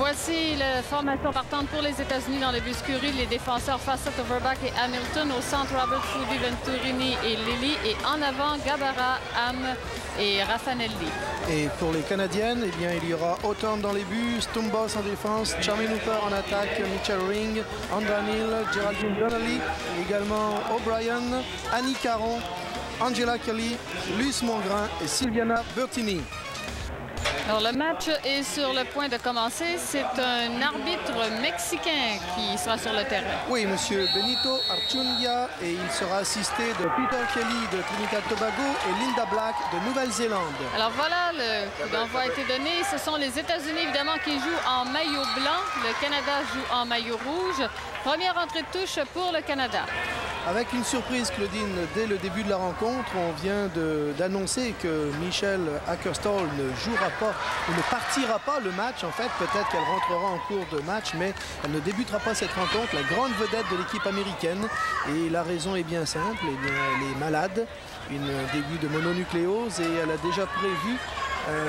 Voici la formation partante pour les États-Unis dans le but Curie. Les défenseurs Fassett, Overback et Hamilton. Au centre, Robert Foudy, Venturini et Lilly. Et en avant, Gabara, Ham et Raffanelli. Et pour les Canadiennes, eh bien, il y aura Houghton dans les buts, Stumbos en défense, Charmaine Hooper en attaque, Mitchell Ring, Andra Neal, Geraldine Donnelly, également O'Brien, Annie Caron, Angela Kelly, Luce Mongrain et Silviana Bertini. Alors, le match est sur le point de commencer. C'est un arbitre mexicain qui sera sur le terrain. Oui, monsieur Benito Archundia, et il sera assisté de Peter Kelly de Trinidad Tobago et Linda Black de Nouvelle-Zélande. Alors voilà, le coup d'envoi a été donné. Ce sont les États-Unis, évidemment, qui jouent en maillot blanc. Le Canada joue en maillot rouge. Première entrée de touche pour le Canada. Avec une surprise, Claudine, dès le début de la rencontre, on vient d'annoncer que Michelle Ackerstall ne jouera pas, ou ne partira pas le match. En fait, peut-être qu'elle rentrera en cours de match, mais elle ne débutera pas cette rencontre. La grande vedette de l'équipe américaine. Et la raison est bien simple, eh bien, elle est malade, une début de mononucléose, et elle a déjà prévu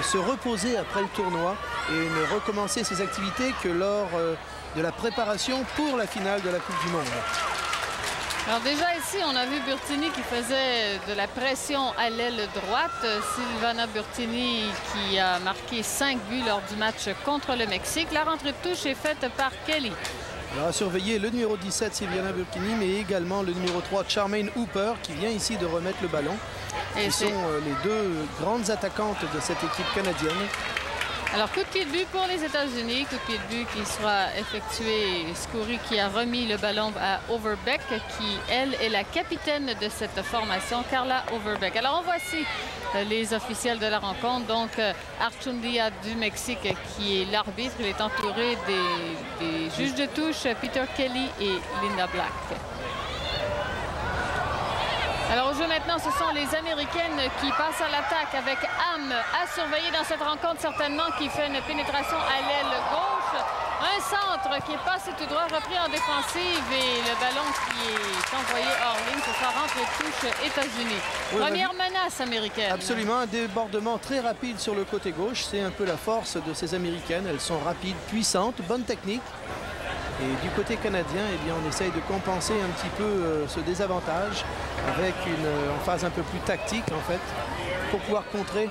se reposer après le tournoi et ne recommencer ses activités que lors de la préparation pour la finale de la Coupe du Monde. Alors déjà ici, on a vu Bertini qui faisait de la pression à l'aile droite. Silvana Bertini qui a marqué 5 buts lors du match contre le Mexique. La rentrée de touche est faite par Kelly. Alors à surveiller le numéro 17, Silviana Bertini, mais également le numéro 3, Charmaine Hooper, qui vient ici de remettre le ballon. Et ce sont les deux grandes attaquantes de cette équipe canadienne. Alors, coup de pied de but pour les États-Unis. Coup de pied de but qui sera effectué. Scoury qui a remis le ballon à Overbeck, qui, elle, est la capitaine de cette formation, Carla Overbeck. Alors, on voici les officiels de la rencontre. Donc, Archundia du Mexique, qui est l'arbitre. Il est entouré des juges de touche, Peter Kelly et Linda Black. Alors, au jeu maintenant, ce sont les Américaines qui passent à l'attaque avec Ham à surveiller dans cette rencontre, certainement, qui fait une pénétration à l'aile gauche. Un centre qui est passé tout droit, repris en défensive, et le ballon qui est envoyé hors ligne. Ce sera rentrée de touche États-Unis. Oui, première menace américaine. Absolument, un débordement très rapide sur le côté gauche. C'est un peu la force de ces Américaines. Elles sont rapides, puissantes, bonne technique. Et du côté canadien, eh bien, on essaye de compenser un petit peu ce désavantage avec une phase un peu plus tactique, en fait, pour pouvoir contrer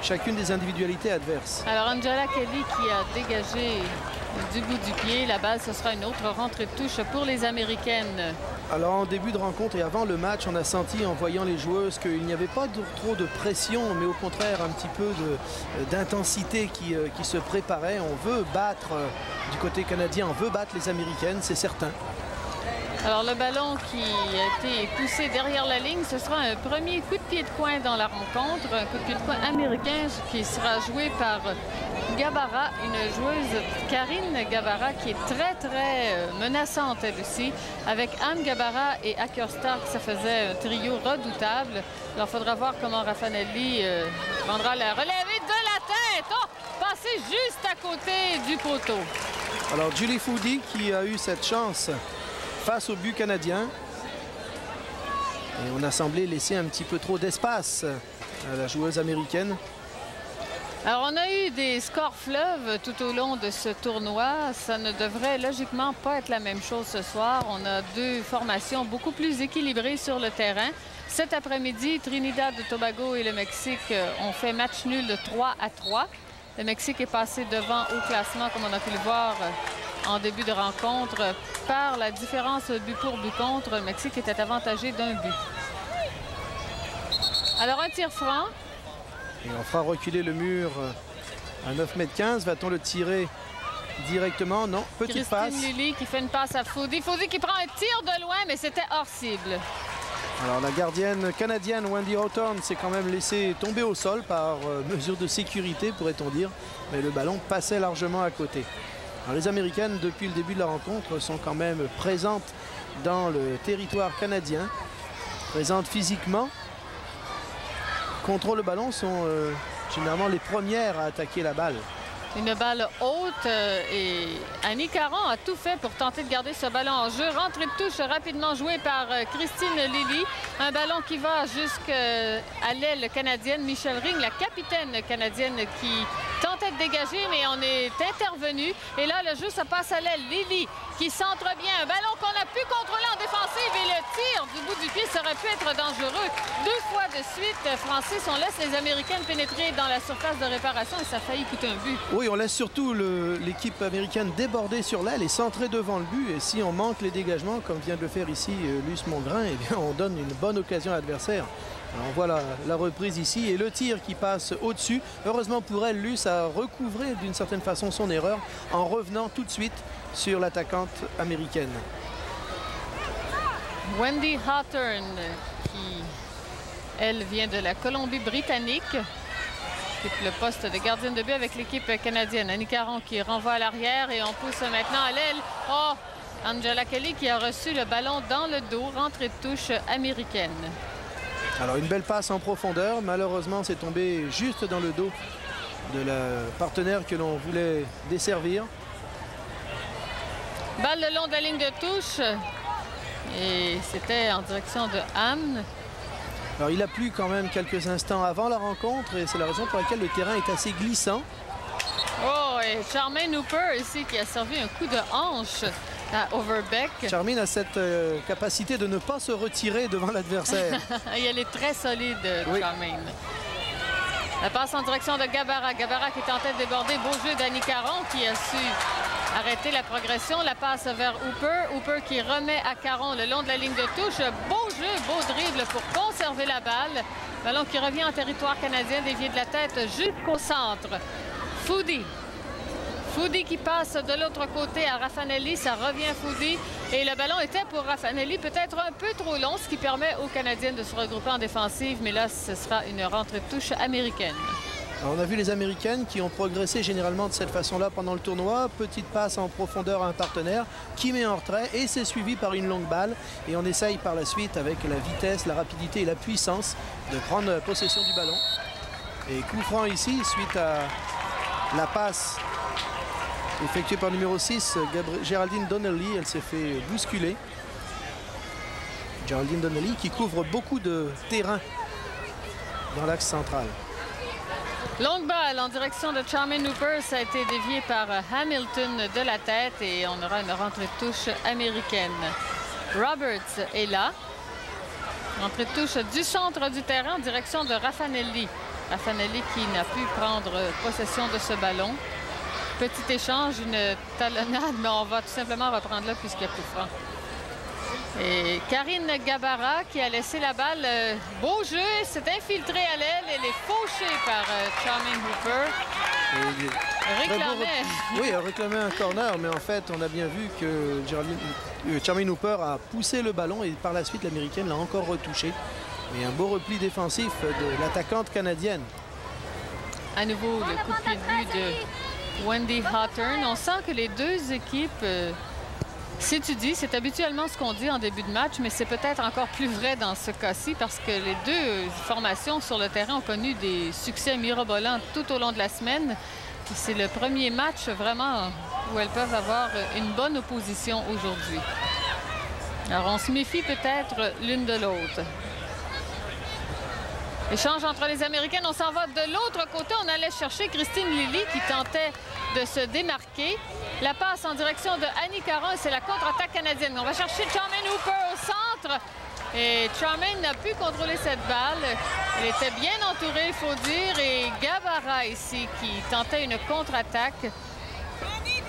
chacune des individualités adverses. Alors, Angela Kelly qui a dégagé du bout du pied. La balle, ce sera une autre rentrée de touche pour les Américaines. Alors, en début de rencontre et avant le match, on a senti, en voyant les joueuses, qu'il n'y avait pas trop de pression, mais au contraire, un petit peu d'intensité qui se préparait. On veut battre, du côté canadien, on veut battre les Américaines, c'est certain. Alors, le ballon qui a été poussé derrière la ligne, ce sera un premier coup de pied de coin dans la rencontre. Un coup de pied de coin américain qui sera joué par Gabara, une joueuse, Karine Gabara, qui est très menaçante elle aussi. Avec Anne Gabara et Ackerstall, ça faisait un trio redoutable. Alors, il faudra voir comment Raffanelli prendra la relève de la tête. Oh! Passé juste à côté du poteau. Alors, Julie Foudy qui a eu cette chance face au but canadien. Et on a semblé laisser un petit peu trop d'espace à la joueuse américaine. Alors, on a eu des scores fleuves tout au long de ce tournoi. Ça ne devrait logiquement pas être la même chose ce soir. On a deux formations beaucoup plus équilibrées sur le terrain. Cet après-midi, Trinidad et Tobago et le Mexique ont fait match nul de 3-3. Le Mexique est passé devant au classement, comme on a pu le voir en début de rencontre, par la différence but pour but contre. Le Mexique était avantagé d'un but. Alors, un tir franc. Et on fera reculer le mur à 9,15 m. Va-t-on le tirer directement? Non, petite passe. Christine Lilly qui fait une passe à Foudy. Foudy qui prend un tir de loin, mais c'était hors cible. Alors, la gardienne canadienne Wendy Houghton s'est quand même laissée tomber au sol par mesure de sécurité, pourrait-on dire. Mais le ballon passait largement à côté. Alors, les Américaines, depuis le début de la rencontre, sont quand même présentes dans le territoire canadien. Présentes physiquement. Contrôlent le ballon, sont généralement les premières à attaquer la balle. Une balle haute et Annie Caron a tout fait pour tenter de garder ce ballon en jeu. Rentrée de touche rapidement jouée par Christine Lilly. Un ballon qui va jusqu'à l'aile canadienne. Michelle Ring, la capitaine canadienne, qui tente tentait de dégager, mais on est intervenu. Et là, le jeu se passe à l'aile. Lily qui centre bien. Un ballon qu'on a pu contrôler en défensive. Et le tir du bout du pied, ça aurait pu être dangereux. 2 fois de suite, Francis, on laisse les Américaines pénétrer dans la surface de réparation et ça a failli coûter un but. Oui, on laisse surtout l'équipe américaine déborder sur l'aile et centrer devant le but. Et si on manque les dégagements, comme vient de le faire ici Luce Mongrain, eh bien, on donne une bonne occasion à l'adversaire. On voit la reprise ici et le tir qui passe au-dessus. Heureusement pour elle, Luce a recouvré d'une certaine façon son erreur en revenant tout de suite sur l'attaquante américaine. Wendy Hawthorne, qui, elle, vient de la Colombie-Britannique, occupe le poste de gardienne de but avec l'équipe canadienne. Annie Caron qui renvoie à l'arrière et on pousse maintenant à l'aile. Oh, Angela Kelly qui a reçu le ballon dans le dos, rentrée de touche américaine. Alors une belle passe en profondeur, malheureusement c'est tombé juste dans le dos de la partenaire que l'on voulait desservir. Balle le long de la ligne de touche et c'était en direction de Anne. Alors il a plu quand même quelques instants avant la rencontre et c'est la raison pour laquelle le terrain est assez glissant. Oh, et Charmaine Hooper ici qui a servi un coup de hanche à Overbeck. Charmaine a cette capacité de ne pas se retirer devant l'adversaire. Et elle est très solide, oui. Charmaine. La passe en direction de Gabara. Gabara qui est en tête de déborder. Beau jeu d'Annie Caron qui a su arrêter la progression. La passe vers Hooper. Hooper qui remet à Caron le long de la ligne de touche. Beau jeu, beau dribble pour conserver la balle. Ballon qui revient en territoire canadien, dévié de la tête jusqu'au centre. Foodie. Foodie qui passe de l'autre côté à Raffanelli, ça revient à Foodie. Et le ballon était pour Raffanelli peut-être un peu trop long, ce qui permet aux Canadiennes de se regrouper en défensive. Mais là, ce sera une rentrée de touche américaine. Alors, on a vu les Américaines qui ont progressé généralement de cette façon-là pendant le tournoi. Petite passe en profondeur à un partenaire qui met en retrait et c'est suivi par une longue balle. Et on essaye par la suite avec la vitesse, la rapidité et la puissance de prendre possession du ballon. Et coup franc ici suite à la passe effectuée par numéro 6, Géraldine Donnelly. Elle s'est fait bousculer. Géraldine Donnelly qui couvre beaucoup de terrain dans l'axe central. Longue balle en direction de Charmaine Hooper. Ça a été dévié par Hamilton de la tête et on aura une rentrée de touche américaine. Roberts est là. Rentrée de touche du centre du terrain en direction de Raffanelli. Raffanelli qui n'a pu prendre possession de ce ballon. Petit échange, une talonnade, mais on va tout simplement reprendre là puisqu'il y a coup franc. Et Karine Gabara qui a laissé la balle. Beau jeu, s'est infiltrée à l'aile. Elle est fauchée par Charmaine Hooper. Réclamait. Oui, elle réclamait un corner, mais en fait, on a bien vu que Charmaine Hooper a poussé le ballon et par la suite, l'Américaine l'a encore retouché. Mais un beau repli défensif de l'attaquante canadienne. À nouveau, le coup de pied de but de Wendy Hawthorne. On sent que les deux équipes s'étudient. C'est habituellement ce qu'on dit en début de match, mais c'est peut-être encore plus vrai dans ce cas-ci parce que les deux formations sur le terrain ont connu des succès mirobolants tout au long de la semaine. C'est le premier match vraiment où elles peuvent avoir une bonne opposition aujourd'hui. Alors on se méfie peut-être l'une de l'autre. Échange entre les Américaines. On s'en va de l'autre côté. On allait chercher Christine Lilly qui tentait de se démarquer. La passe en direction de Annie Caron. C'est la contre-attaque canadienne. On va chercher Charmaine Hooper au centre. Et Charmaine n'a pu contrôler cette balle. Elle était bien entourée, il faut dire. Et Gabara ici qui tentait une contre-attaque.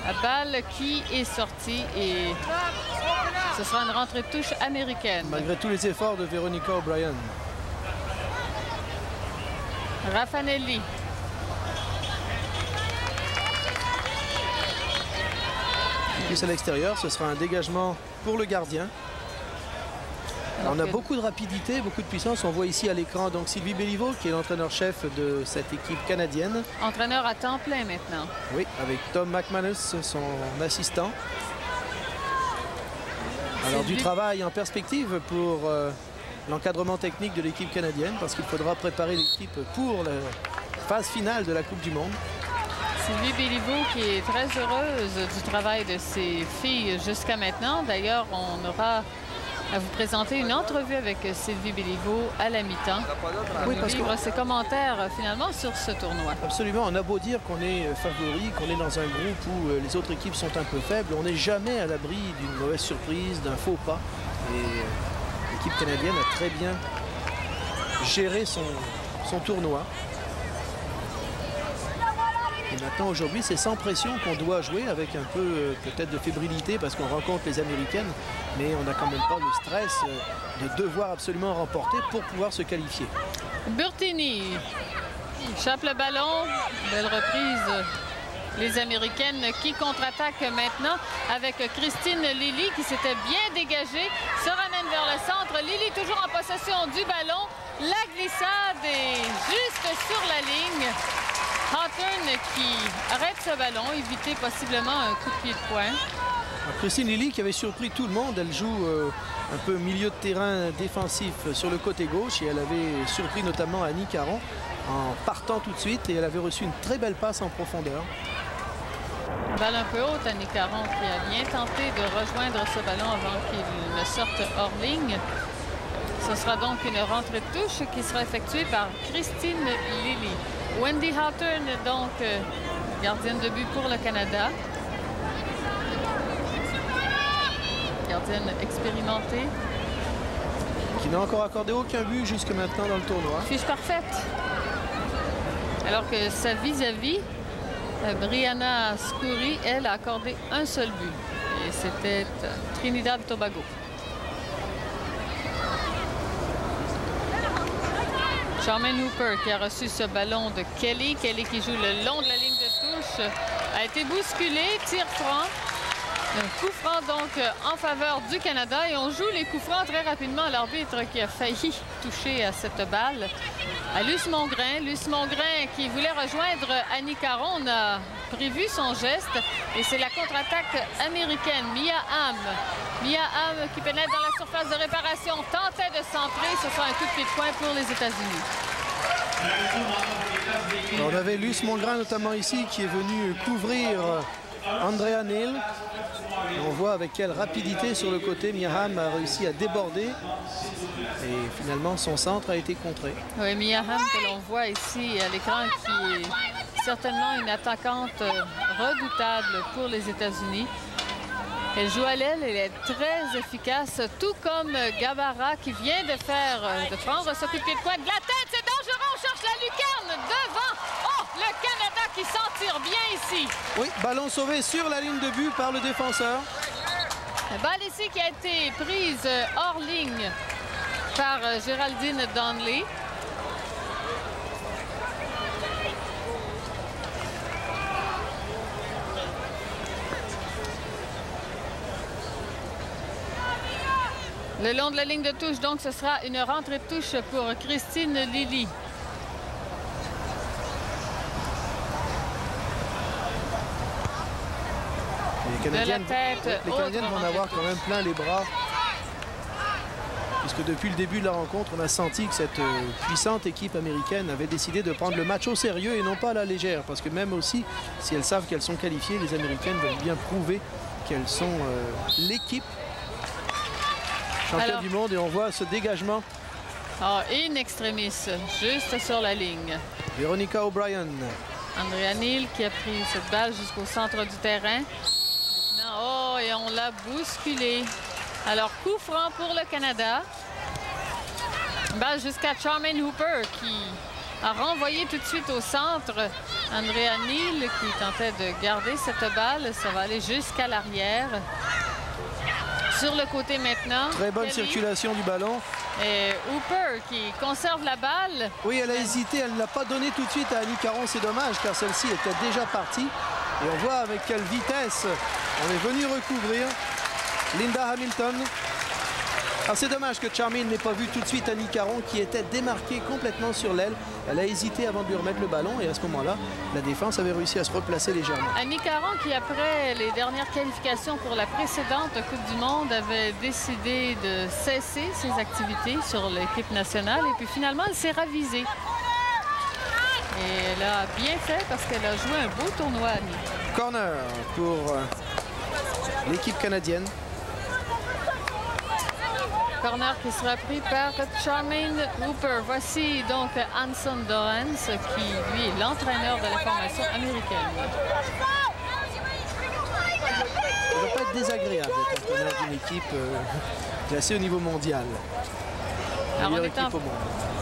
La balle qui est sortie et ce sera une rentrée de touche américaine. Malgré tous les efforts de Veronica O'Brien. Raffanelli. Plus à l'extérieur, ce sera un dégagement pour le gardien. Alors, on a beaucoup de rapidité, beaucoup de puissance. On voit ici à l'écran donc Sylvie Béliveau qui est l'entraîneur-chef de cette équipe canadienne. Entraîneur à temps plein maintenant. Oui, avec Tom McManus, son assistant. Alors du travail en perspective pour l'encadrement technique de l'équipe canadienne parce qu'il faudra préparer l'équipe pour la phase finale de la Coupe du Monde. Sylvie Béliveau qui est très heureuse du travail de ses filles jusqu'à maintenant. D'ailleurs, on aura à vous présenter une entrevue avec Sylvie Béliveau à la mi-temps. Oui, parce que ses commentaires finalement sur ce tournoi. Absolument, on a beau dire qu'on est favori, qu'on est dans un groupe où les autres équipes sont un peu faibles, on n'est jamais à l'abri d'une mauvaise surprise, d'un faux pas. Et l'équipe canadienne a très bien géré son tournoi. Et maintenant, aujourd'hui, c'est sans pression qu'on doit jouer, avec un peu peut-être de fébrilité parce qu'on rencontre les Américaines, mais on n'a quand même pas le stress de devoir absolument remporter pour pouvoir se qualifier. Burtini chope le ballon, belle reprise. Les Américaines qui contre-attaquent maintenant avec Christine Lilly qui s'était bien dégagée, se ramène vers le centre. Lilly toujours en possession du ballon. La glissade est juste sur la ligne. Hawthorne qui arrête ce ballon, éviter possiblement un coup de pied de poing. Christine Lilly qui avait surpris tout le monde, elle joue un peu milieu de terrain défensif sur le côté gauche et elle avait surpris notamment Annie Caron en partant tout de suite et elle avait reçu une très belle passe en profondeur. Balle un peu haute, Annie Caron qui a bien tenté de rejoindre ce ballon avant qu'il ne sorte hors ligne. Ce sera donc une rentrée de touche qui sera effectuée par Christine Lilly. Wendy Hawthorne, donc gardienne de but pour le Canada. Gardienne expérimentée. Qui n'a encore accordé aucun but jusque maintenant dans le tournoi. Fiche parfaite. Alors que sa vis-à-vis, Brianna Scurry, elle, a accordé un seul but. Et c'était Trinidad Tobago. Charmaine Hooper qui a reçu ce ballon de Kelly. Kelly qui joue le long de la ligne de touche. A été bousculé, tir franc. Un coup franc donc en faveur du Canada. Et on joue les coups francs très rapidement. L'arbitre qui a failli toucher à cette balle. À Luce Mongrain. Luce Mongrain qui voulait rejoindre Annie Caron a prévu son geste. Et c'est la contre-attaque américaine. Mia Hamm. Mia Hamm qui pénètre dans la surface de réparation. Tentait de centrer. Ce sera un coup de pied de poing pour les États-Unis. On avait Luce Mongrain notamment ici qui est venu couvrir Andrea Neal. On voit avec quelle rapidité sur le côté Mia Hamm a réussi à déborder et finalement son centre a été contré. Oui, Mia Hamm que l'on voit ici à l'écran qui est certainement une attaquante redoutable pour les États-Unis. Elle joue à l'aile, elle est très efficace, tout comme Gabara qui vient de prendre ce coup de pied de poing de la tête. C'est dangereux, on cherche la lucarne devant. Oh, le Canada qui s'en tire bien ici. Oui, ballon sauvé sur la ligne de but par le défenseur. La balle ici qui a été prise hors ligne par Géraldine Donnelly. Le long de la ligne de touche, donc, ce sera une rentrée de touche pour Christine Lilly. Les Canadiennes vont en avoir quand même plein les bras. Puisque depuis le début de la rencontre, on a senti que cette puissante équipe américaine avait décidé de prendre le match au sérieux et non pas à la légère. Parce que même aussi, si elles savent qu'elles sont qualifiées, les Américaines veulent bien prouver qu'elles sont l'équipe championne du monde et on voit ce dégagement. In extremis, juste sur la ligne. Veronica O'Brien. Andrea Neal qui a pris cette balle jusqu'au centre du terrain. Non, et on l'a bousculé. Alors, coup franc pour le Canada. Balle jusqu'à Charmaine Hooper qui a renvoyé tout de suite au centre. Andrea Neal qui tentait de garder cette balle. Ça va aller jusqu'à l'arrière. Sur le côté maintenant. Très bonne circulation du ballon. Et Hooper qui conserve la balle. Oui, elle a hésité. Elle ne l'a pas donné tout de suite à Annie Caron. C'est dommage car celle-ci était déjà partie. Et on voit avec quelle vitesse on est venu recouvrir Linda Hamilton. Alors c'est dommage que Charmaine n'ait pas vu tout de suite Annie Caron qui était démarquée complètement sur l'aile. Elle a hésité avant de lui remettre le ballon et à ce moment-là, la défense avait réussi à se replacer légèrement. Annie Caron qui, après les dernières qualifications pour la précédente Coupe du Monde, avait décidé de cesser ses activités sur l'équipe nationale et puis finalement, elle s'est ravisée. Et elle a bien fait parce qu'elle a joué un beau tournoi, Annie. Corner pour l'équipe canadienne. corner qui sera pris par Charmaine Hooper. Voici donc Hanson Dorrance qui, lui, est l'entraîneur de la formation américaine. Ça ne doit pas être désagréable d'être entraîneur d'une équipe classée au niveau mondial. Alors on est en équipe au monde.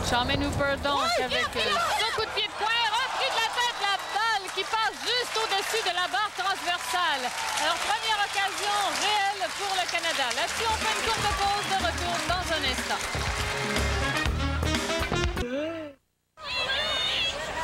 Charmaine Hooper donc avec ce coup de pied de coin, repris de la tête, la balle qui passe juste au-dessus de la barre transversale. Alors première occasion réelle pour le Canada. Là-dessus on fait une courte pause, de retour dans un instant.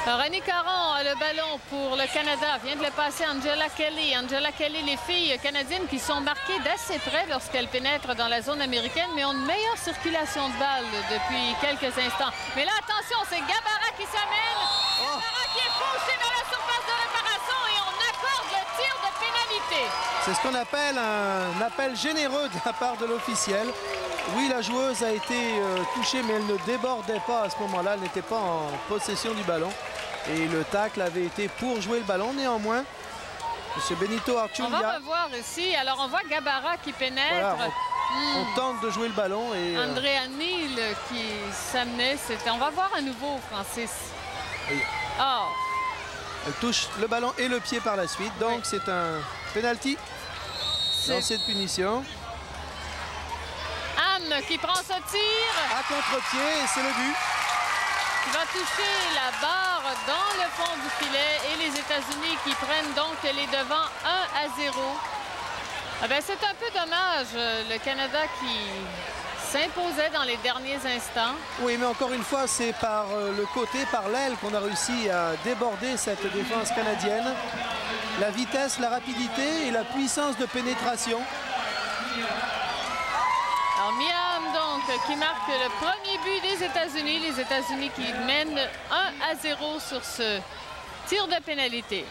René Caron a le ballon pour le Canada, vient de le passer à Angela Kelly. Angela Kelly, les filles canadiennes qui sont marquées d'assez près lorsqu'elles pénètrent dans la zone américaine, mais ont une meilleure circulation de balles depuis quelques instants. Mais là, attention, c'est Gabara qui s'amène. Gabara qui est fauché dans la surface de réparation et on accorde le tir de pénalité. C'est ce qu'on appelle un appel généreux de la part de l'officiel. Oui, la joueuse a été touchée, mais elle ne débordait pas à ce moment-là. Elle n'était pas en possession du ballon. Et le tacle avait été pour jouer le ballon. Néanmoins, M. Benito Archundia... On va revoir ici. Alors, on voit Gabara qui pénètre. Voilà, on tente de jouer le ballon. Et Andrea Neal qui s'amenait. On va voir à nouveau, Francis. Oui. Oh. Elle touche le ballon et le pied par la suite. Donc, c'est un penalty. Lancé de punition. Anne qui prend ce tir. À contre-pied, et c'est le but. Qui va toucher la barre dans le fond du filet. Et les États-Unis qui prennent donc les devants 1-0. Ah ben, c'est un peu dommage, le Canada qui s'imposait dans les derniers instants. Oui, mais encore une fois, c'est par le côté, par l'aile qu'on a réussi à déborder cette défense canadienne. La vitesse, la rapidité et la puissance de pénétration. Alors Miam donc qui marque le premier but des États-Unis. Les États-Unis qui mènent 1-0 sur ce tir de pénalité.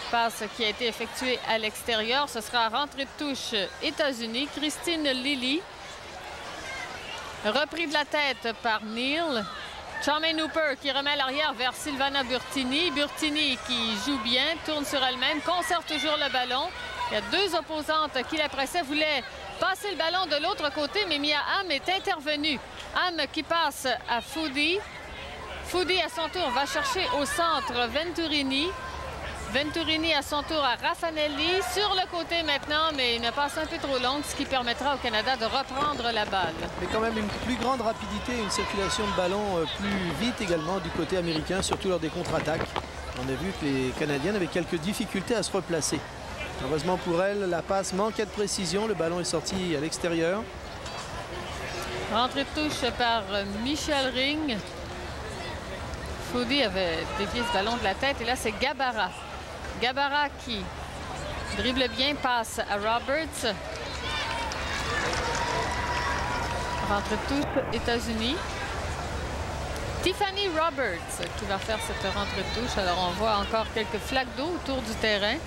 Passe qui a été effectuée à l'extérieur. Ce sera rentrée de touche États-Unis. Christine Lilly. Repris de la tête par Neal. Charmaine Hooper qui remet à l'arrière vers Silvana Burtini. Burtini qui joue bien, tourne sur elle-même, conserve toujours le ballon. Il y a deux opposantes qui la pressaient, voulaient passer le ballon de l'autre côté, mais Mia Hamm est intervenue. Hamm qui passe à Foodie. Foodie, à son tour, va chercher au centre Venturini. Venturini, à son tour, à Raffanelli. Sur le côté maintenant, mais une passe un peu trop longue, ce qui permettra au Canada de reprendre la balle. Mais quand même une plus grande rapidité, une circulation de ballon plus vite également du côté américain, surtout lors des contre-attaques. On a vu que les Canadiennes avaient quelques difficultés à se replacer. Heureusement pour elle, la passe manquait de précision. Le ballon est sorti à l'extérieur. Rentrée de touche par Michel Ring. Foodie avait dévié ce ballon de la tête. Et là, c'est Gabara. Gabara qui dribble bien, passe à Roberts. Rentrée de touche, États-Unis. Tiffany Roberts qui va faire cette rentrée de touche. Alors, on voit encore quelques flaques d'eau autour du terrain,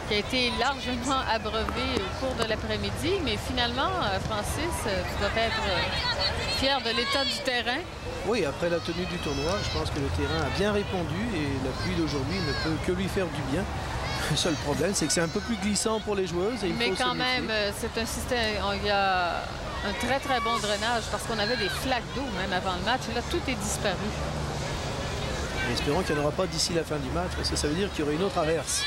qui a été largement abreuvé au cours de l'après-midi. Mais finalement, Francis, tu dois être fier de l'état du terrain. Oui, après la tenue du tournoi, je pense que le terrain a bien répondu et la pluie d'aujourd'hui ne peut que lui faire du bien. Le seul problème, c'est que c'est un peu plus glissant pour les joueuses. Et mais quand même, c'est un système, il y a un très très bon drainage parce qu'on avait des flaques d'eau même avant le match. Et là, tout est disparu. Espérons qu'il n'y en aura pas d'ici la fin du match, parce que ça veut dire qu'il y aurait une autre averse.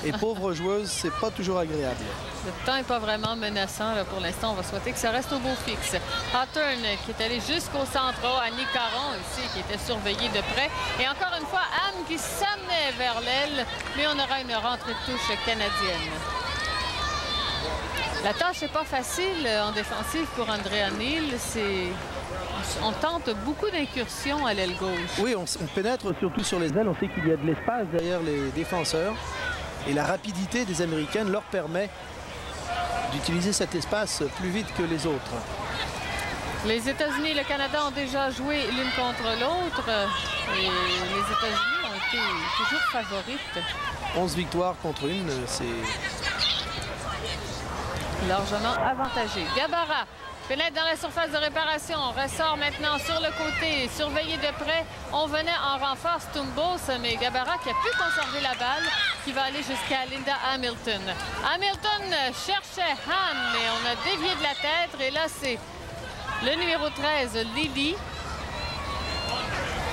Et pauvres joueuses, c'est pas toujours agréable. Le temps n'est pas vraiment menaçant là, pour l'instant. On va souhaiter que ça reste au beau fixe. Hawthorne qui est allé jusqu'au centre. Annie Caron ici qui était surveillée de près. Et encore une fois, Hamm qui s'amenait vers l'aile. Mais on aura une rentrée de touche canadienne. La tâche n'est pas facile en défensive pour Andrea Neal. On tente beaucoup d'incursions à l'aile gauche. Oui, on pénètre surtout sur les ailes. On sait qu'il y a de l'espace derrière les défenseurs. Et la rapidité des Américaines leur permet d'utiliser cet espace plus vite que les autres. Les États-Unis et le Canada ont déjà joué l'une contre l'autre. Et les États-Unis ont été toujours favorites. 11 victoires contre une, c'est largement avantagé. Gabara pénètre dans la surface de réparation, ressort maintenant sur le côté, surveillé de près. On venait en renfort Stumbos, mais Gabara qui a pu conserver la balle, qui va aller jusqu'à Linda Hamilton. Hamilton cherchait Hamm, mais on a dévié de la tête. Et là, c'est le numéro 13, Lily.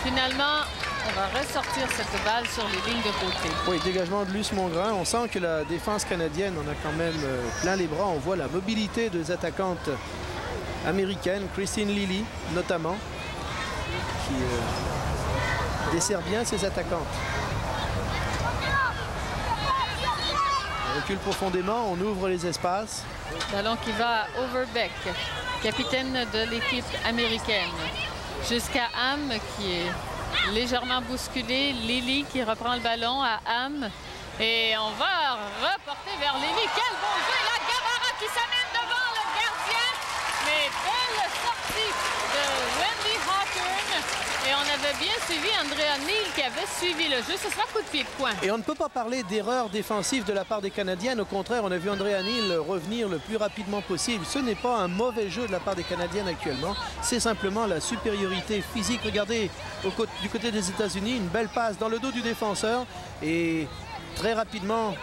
Finalement, on va ressortir cette balle sur les lignes de côté. Oui, dégagement de Luce Mongrain. On sent que la défense canadienne en a quand même plein les bras. On voit la mobilité des attaquantes américaines, Christine Lilly notamment, qui dessert bien ses attaquantes. On recule profondément, on ouvre les espaces. Ballon qui va à Overbeck, capitaine de l'équipe américaine. Jusqu'à Ham qui est légèrement bousculé. Lily qui reprend le ballon à Ham. Et on va reporter vers Lily. Quel bon jeu! La Gabara qui s'amène devant le gardien. Mais belle sortie de Wendy Hawthorne. Et on avait bien suivi Andrea Neal qui avait suivi le jeu. Ce sera coup de pied de coin. Et on ne peut pas parler d'erreur défensive de la part des Canadiennes. Au contraire, on a vu Andrea Neal revenir le plus rapidement possible. Ce n'est pas un mauvais jeu de la part des Canadiennes actuellement. C'est simplement la supériorité physique. Regardez, du côté des États-Unis, une belle passe dans le dos du défenseur. Et très rapidement,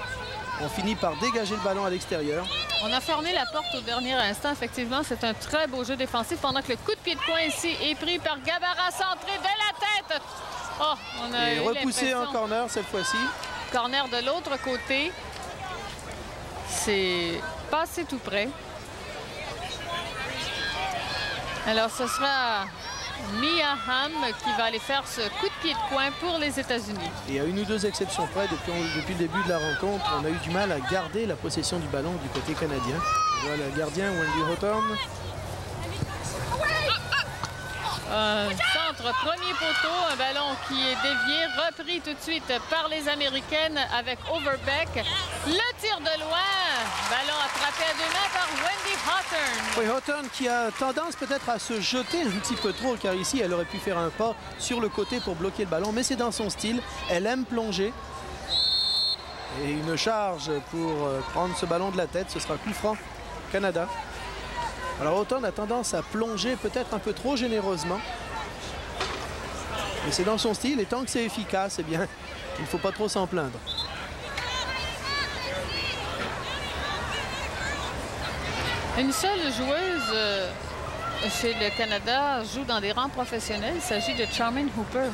on finit par dégager le ballon à l'extérieur. On a fermé la porte au dernier instant. Effectivement, c'est un très beau jeu défensif pendant que le coup de pied de coin ici est pris par Gabara, centré de la tête. Oh, on a et repoussé en corner cette fois-ci. Corner de l'autre côté. C'est passé tout près. Alors, ce sera Mia Hamm qui va aller faire ce coup de pied de coin pour les États-Unis. Et à une ou deux exceptions près, depuis le début de la rencontre, on a eu du mal à garder la possession du ballon du côté canadien. On voit le gardien Wendy Hawthorne. Un centre, premier poteau, un ballon qui est dévié, repris tout de suite par les Américaines avec Overbeck. Le tir de loin, ballon attrapé à deux mains par Wendy Hawthorne. Oui, Hawthorne qui a tendance peut-être à se jeter un petit peu trop, car ici elle aurait pu faire un pas sur le côté pour bloquer le ballon, mais c'est dans son style. Elle aime plonger. Et une charge pour prendre ce ballon de la tête, ce sera coup franc Canada. Alors Hawthorne a tendance à plonger peut-être un peu trop généreusement. Mais c'est dans son style et tant que c'est efficace, eh bien, il ne faut pas trop s'en plaindre. Une seule joueuse chez le Canada joue dans des rangs professionnels. Il s'agit de Charmaine Hooper.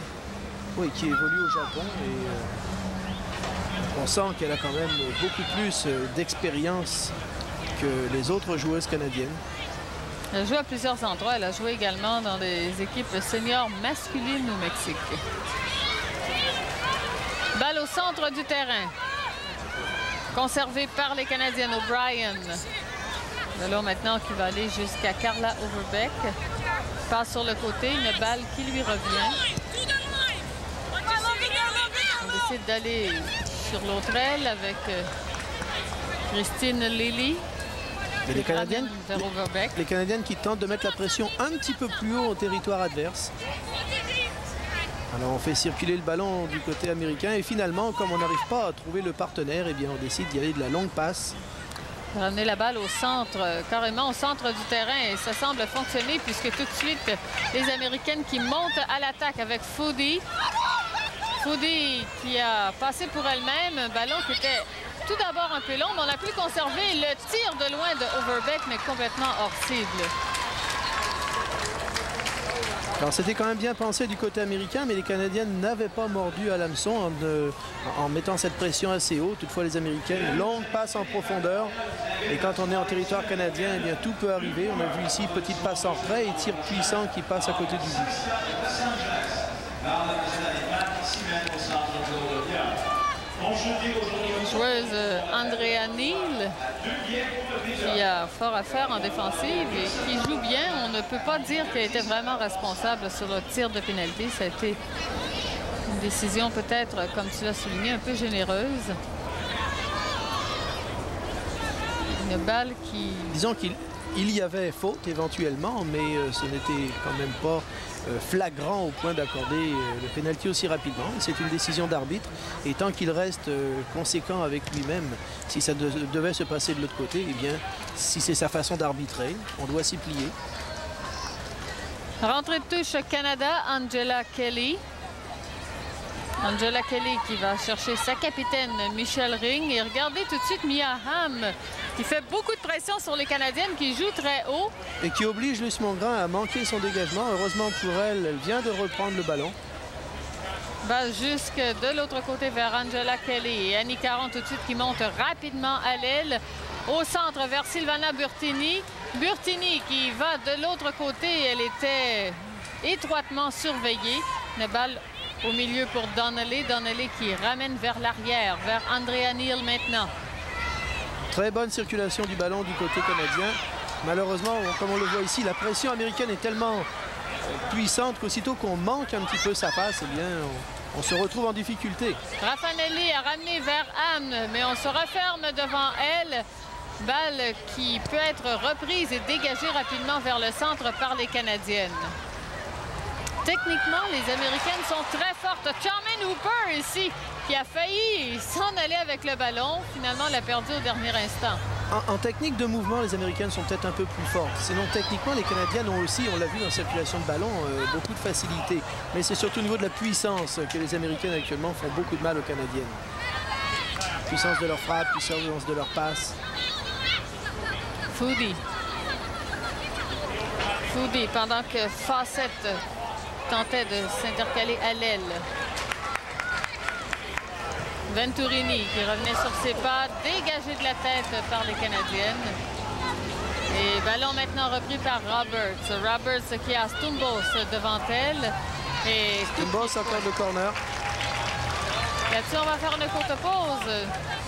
Oui, qui évolue au Japon. Et on sent qu'elle a quand même beaucoup plus d'expérience que les autres joueuses canadiennes. Elle joue à plusieurs endroits. Elle a joué également dans des équipes seniors masculines au Mexique. Balle au centre du terrain. Conservée par les Canadiennes. O'Brien. Ballon maintenant qui va aller jusqu'à Carla Overbeck. Passe sur le côté. Une balle qui lui revient. On décide d'aller sur l'autre aile avec Christine Lilly. Et les Canadiennes qui tentent de mettre la pression un petit peu plus haut au territoire adverse. Alors on fait circuler le ballon du côté américain et finalement, comme on n'arrive pas à trouver le partenaire, eh bien on décide d'y aller de la longue passe. Ramener la balle au centre, carrément au centre du terrain, et ça semble fonctionner puisque tout de suite les Américaines qui montent à l'attaque avec Foodie. Foodie qui a passé pour elle-même un ballon qui était tout d'abord un peu long, mais on a pu conserver le tir de loin de Overbeck, mais complètement hors cible. Alors c'était quand même bien pensé du côté américain, mais les Canadiennes n'avaient pas mordu à l'hameçon en mettant cette pression assez haut. Toutefois les Américaines, longue passe en profondeur. Et quand on est en territoire canadien, eh bien tout peut arriver. On a vu ici petite passe en retrait et tir puissant qui passe à côté du but. Joueuse Andrea Neal qui a fort à faire en défensive et qui joue bien. On ne peut pas dire qu'elle était vraiment responsable sur le tir de pénalité. Ça a été une décision peut-être, comme tu l'as souligné, un peu généreuse. Une balle qui... Disons qu'il y avait faute éventuellement, mais ce n'était quand même pas flagrant au point d'accorder le pénalty aussi rapidement. C'est une décision d'arbitre et tant qu'il reste conséquent avec lui-même, si ça devait se passer de l'autre côté, eh bien, si c'est sa façon d'arbitrer, on doit s'y plier. Rentrée de touche Canada, Angela Kelly. Angela Kelly qui va chercher sa capitaine Michelle Ring. Et regardez tout de suite Mia Hamm qui fait beaucoup de pression sur les Canadiennes, qui jouent très haut. Et qui oblige Luce Mongrain à manquer son dégagement. Heureusement pour elle, elle vient de reprendre le ballon. Balle jusque de l'autre côté vers Angela Kelly. Et Annie Caron tout de suite qui monte rapidement à l'aile. Au centre vers Silvana Burtini. Burtini qui va de l'autre côté. Elle était étroitement surveillée. Une balle au milieu pour Donnelly. Donnelly qui ramène vers l'arrière, vers Andrea Neal maintenant. Très bonne circulation du ballon du côté canadien. Malheureusement, comme on le voit ici, la pression américaine est tellement puissante qu'aussitôt qu'on manque un petit peu sa passe, eh bien, on se retrouve en difficulté. Raffanelli a ramené vers Hamm, mais on se referme devant elle. Balle qui peut être reprise et dégagée rapidement vers le centre par les Canadiennes. Techniquement, les Américaines sont très fortes. Charmaine Hooper ici, qui a failli s'en aller avec le ballon. Finalement, l'a perdu au dernier instant. En technique de mouvement, les Américaines sont peut-être un peu plus fortes. Sinon, techniquement, les Canadiennes ont aussi, on l'a vu dans la circulation de ballon, beaucoup de facilité. Mais c'est surtout au niveau de la puissance que les Américaines actuellement font beaucoup de mal aux Canadiennes. Puissance de leur frappe, puissance de leur passe. Foodie, pendant que Fawcett tentait de s'intercaler à l'aile. Venturini qui revenait sur ses pas, dégagé de la tête par les Canadiennes. Et ballon maintenant repris par Roberts. Roberts qui a Stumbos devant elle. Et Stumbos encore le corner. Là-dessus, on va faire une courte pause.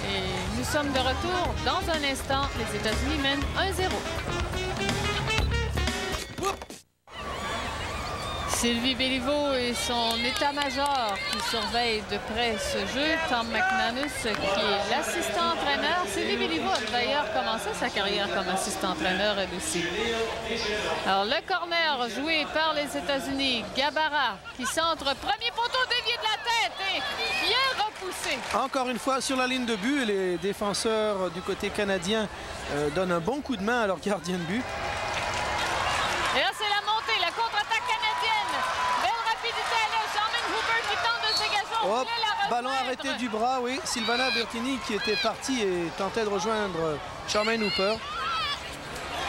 Et nous sommes de retour dans un instant. Les États-Unis mènent 1-0. Sylvie Béliveau et son état-major qui surveille de près ce jeu. Tom McManus qui est l'assistant-entraîneur. Sylvie Béliveau a d'ailleurs commencé sa carrière comme assistant-entraîneur elle aussi. Alors le corner joué par les États-Unis. Gabara qui centre. Premier poteau dévié de la tête et bien repoussé. Encore une fois sur la ligne de but. Les défenseurs du côté canadien donnent un bon coup de main à leur gardien de but. Et là, c'est la montée, la contre-attaque canadienne. Belle rapidité à l'aile. Charmaine Hooper qui tente de se dégager. Hop, ballon arrêté du bras, oui. Silvana Burtini qui était partie et tentait de rejoindre Charmaine Hooper.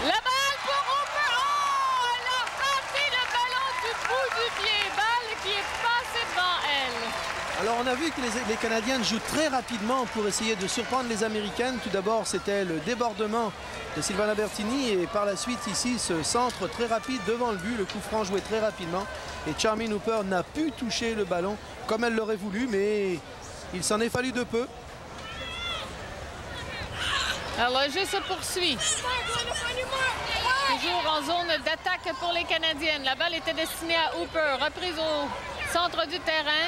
La balle pour Hooper. Oh, elle a raté le ballon du bout du pied. Balle qui est passée devant elle. Alors on a vu que les Canadiennes jouent très rapidement pour essayer de surprendre les Américaines. Tout d'abord, c'était le débordement de Silvana Burtini et par la suite ici ce centre très rapide devant le but, le coup franc joué très rapidement et Charmaine Hooper n'a pu toucher le ballon comme elle l'aurait voulu, mais il s'en est fallu de peu. Alors le jeu se poursuit. Toujours en zone d'attaque pour les Canadiennes. La balle était destinée à Hooper, reprise au centre du terrain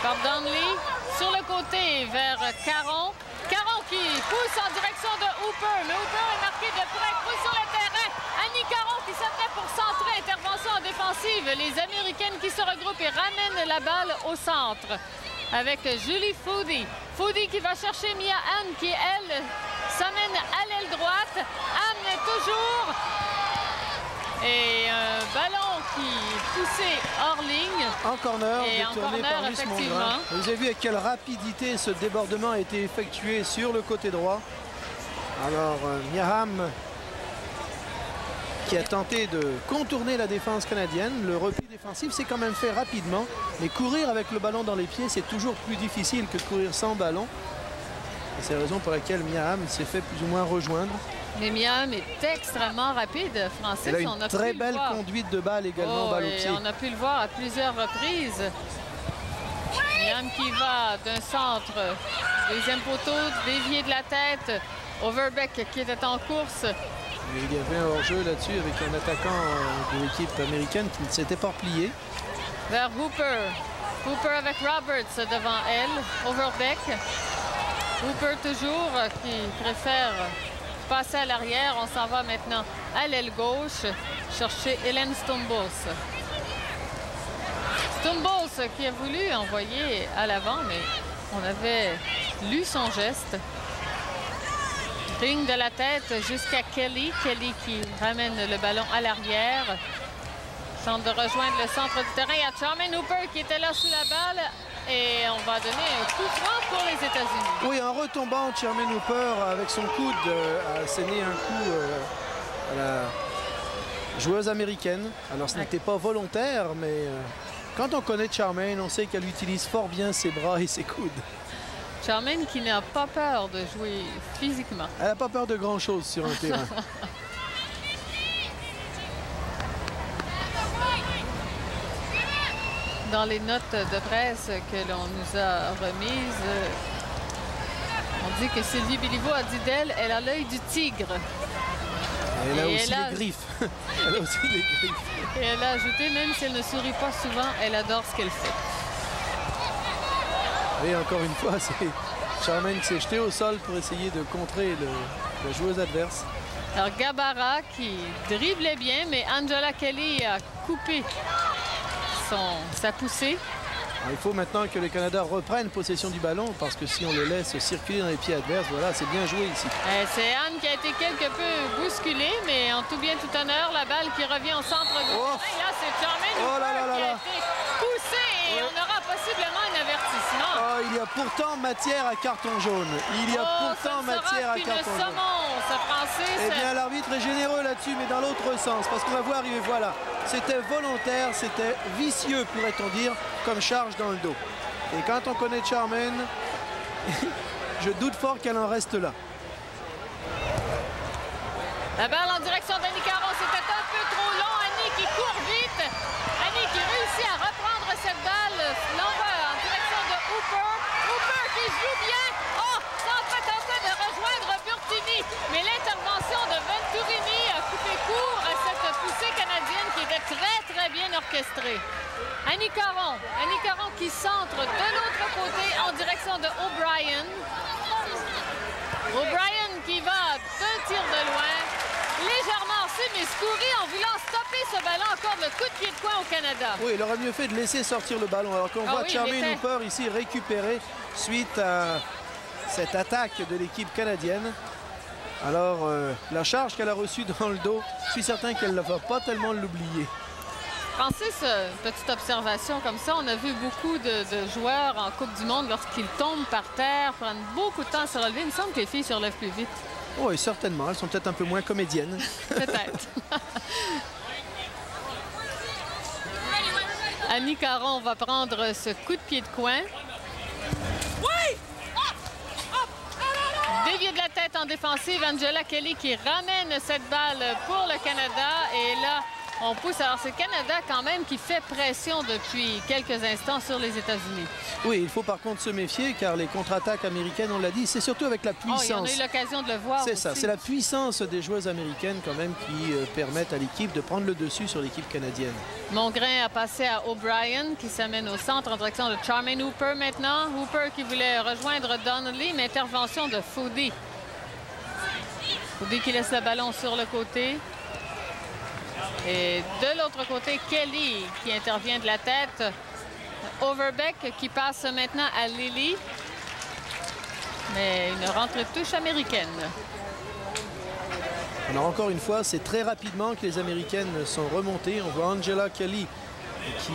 par Donnelly. Sur le côté vers Caron. Caron qui pousse en direction de Hooper. Mais Hooper est marqué de près, pousse sur le terrain. Annie Caron qui se met pour centrer. Intervention en défensive. Les Américaines qui se regroupent et ramènent la balle au centre. Avec Julie Foodie. Foodie qui va chercher Mia Hamm qui, elle, s'amène à l'aile droite. Hamm toujours. Et un ballon qui est poussé hors ligne. En corner, et en corner, effectivement. Vous avez vu avec quelle rapidité ce débordement a été effectué sur le côté droit. Alors, Mia Hamm qui a tenté de contourner la défense canadienne. Le repli défensif s'est quand même fait rapidement. Mais courir avec le ballon dans les pieds, c'est toujours plus difficile que courir sans ballon. C'est la raison pour laquelle Mia Hamm s'est fait plus ou moins rejoindre. Mais Mia Hamm est extrêmement rapide, Francis. Elle a une très belle conduite de balle également, balle au pied. On a pu le voir à plusieurs reprises. Mia Hamm qui va d'un centre, deuxième poteau, dévié de la tête. Overbeck qui était en course. Il y avait un hors-jeu là-dessus avec un attaquant de l'équipe américaine qui ne s'était pas plié. Vers Hooper. Hooper avec Roberts devant elle. Overbeck. Hooper toujours qui préfère passer à l'arrière. On s'en va maintenant à l'aile gauche chercher Hélène Stumbos. Stumbos qui a voulu envoyer à l'avant, mais on avait lu son geste. Ring de la tête jusqu'à Kelly. Kelly qui ramène le ballon à l'arrière. Tente de rejoindre le centre du terrain. Il y a Charmaine Hooper qui était là sous la balle. Et on va donner un coup franc pour les États-Unis. Oui, en retombant, Charmaine Hooper, avec son coude, a asséné un coup à la joueuse américaine. Alors, ce n'était pas volontaire, mais quand on connaît Charmaine, on sait qu'elle utilise fort bien ses bras et ses coudes. Charmaine qui n'a pas peur de jouer physiquement. Elle n'a pas peur de grand-chose sur un terrain. Dans les notes de presse que l'on nous a remises, on dit que Sylvie Béliveau a dit d'elle, elle a l'œil du tigre. Elle a aussi les griffes. Elle a aussi les griffes. Et elle a ajouté, même si elle ne sourit pas souvent, elle adore ce qu'elle fait. Et encore une fois, c'est Charmaine qui s'est jetée au sol pour essayer de contrer la joueuse adverse. Alors Gabara qui driblait bien, mais Angela Kelly a coupé sa poussée. Alors, il faut maintenant que le Canada reprenne possession du ballon parce que si on le laisse circuler dans les pieds adverses, voilà, c'est bien joué ici. C'est Anne qui a été quelque peu bousculée, mais en tout bien tout honneur, la balle qui revient au centre de terrain. Là, c'est Charmaine Hooper qui a été poussée et on aura possiblement un avertissement. Oh, il y a pourtant matière à carton jaune. Il y a pourtant matière à carton jaune. Eh bien, l'arbitre est généreux là-dessus, mais dans l'autre sens, parce qu'on va voir arriver, voilà. C'était volontaire, c'était vicieux, pourrait-on dire, comme charge dans le dos. Et quand on connaît Charmaine, je doute fort qu'elle en reste là. La balle en direction d'Annie Caron, c'était un peu trop long. Annie qui court vite. Annie qui réussit à reprendre cette balle. L'envoi en direction de Hooper. Hooper qui joue bien. Oh, ça en fait tenter de rejoindre Burtini. Mais l'intervention de Venturini a coupé court à cette poussée canadienne qui était très bien orchestrée. Annie Caron qui centre de l'autre côté en direction de O'Brien. O'Brien qui va 2 tirs de loin. Légèrement reçu, mais Scoury en voulant stopper ce ballon accorde le coup de pied de coin au Canada. Oui, il aurait mieux fait de laisser sortir le ballon. Alors qu'on voit Charmaine Hooper ici récupérer suite à cette attaque de l'équipe canadienne. Alors, la charge qu'elle a reçue dans le dos, je suis certain qu'elle ne va pas tellement l'oublier. Pensez cette petite observation comme ça, on a vu beaucoup de joueurs en Coupe du Monde lorsqu'ils tombent par terre, prennent beaucoup de temps à se relever. Il me semble que les filles se relèvent plus vite. Oui, certainement. Elles sont peut-être un peu moins comédiennes. Peut-être. Annie Caron va prendre ce coup de pied de coin. Dévié de la tête en défensive, Angela Kelly qui ramène cette balle pour le Canada. Et là, on pousse. Alors, c'est le Canada quand même qui fait pression depuis quelques instants sur les États-Unis. Oui, il faut par contre se méfier car les contre-attaques américaines, on l'a dit, c'est surtout avec la puissance. On a eu l'occasion de le voir. C'est ça, c'est la puissance des joueuses américaines quand même qui permettent à l'équipe de prendre le dessus sur l'équipe canadienne. Mongrain a passé à O'Brien qui s'amène au centre en direction de Charmaine Hooper maintenant. Hooper qui voulait rejoindre Donnelly, mais intervention de Foudy. Foudy qui laisse le ballon sur le côté. Et de l'autre côté, Kelly qui intervient de la tête. Overbeck qui passe maintenant à Lily. Mais une rentre-touche américaine. Alors encore une fois, c'est très rapidement que les Américaines sont remontées. On voit Angela Kelly qui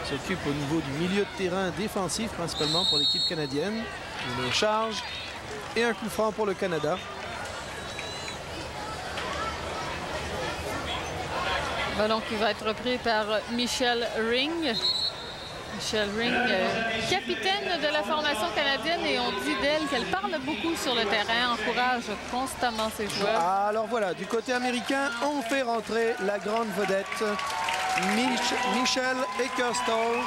s'occupe au niveau du milieu de terrain défensif, principalement pour l'équipe canadienne. Une charge et un coup franc pour le Canada. Ballon qui va être repris par Michelle Ring. Michelle Ring, capitaine de la formation canadienne, et on dit d'elle qu'elle parle beaucoup sur le terrain, encourage constamment ses joueurs. Alors voilà, du côté américain, on fait rentrer la grande vedette, Michelle Eckerstorm.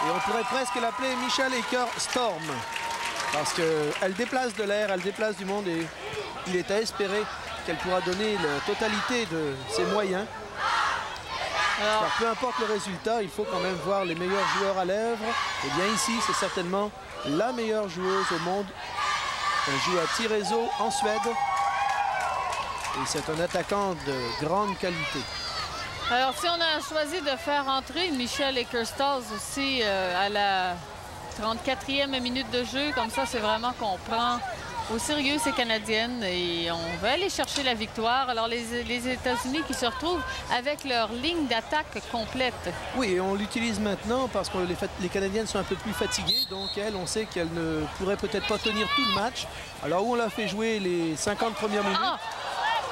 Et on pourrait presque l'appeler Michelle Eckerstorm, parce qu'elle déplace de l'air, elle déplace du monde, et il est à espérer qu'elle pourra donner la totalité de ses moyens. Alors, peu importe le résultat, il faut quand même voir les meilleurs joueurs à l'œuvre. Et bien ici, c'est certainement la meilleure joueuse au monde. Elle joue à Tireso en Suède. Et c'est un attaquant de grande qualité. Alors, si on a choisi de faire entrer Michelle Eckerstorm aussi à la 34e minute de jeu, comme ça, c'est vraiment qu'on prend au sérieux ces Canadiennes et on va aller chercher la victoire. Alors les États-Unis qui se retrouvent avec leur ligne d'attaque complète. Oui, et on l'utilise maintenant parce que les Canadiennes sont un peu plus fatiguées. Donc elles, on sait qu'elles ne pourraient peut-être pas tenir tout le match. Alors où on l'a fait jouer les 50 premières minutes.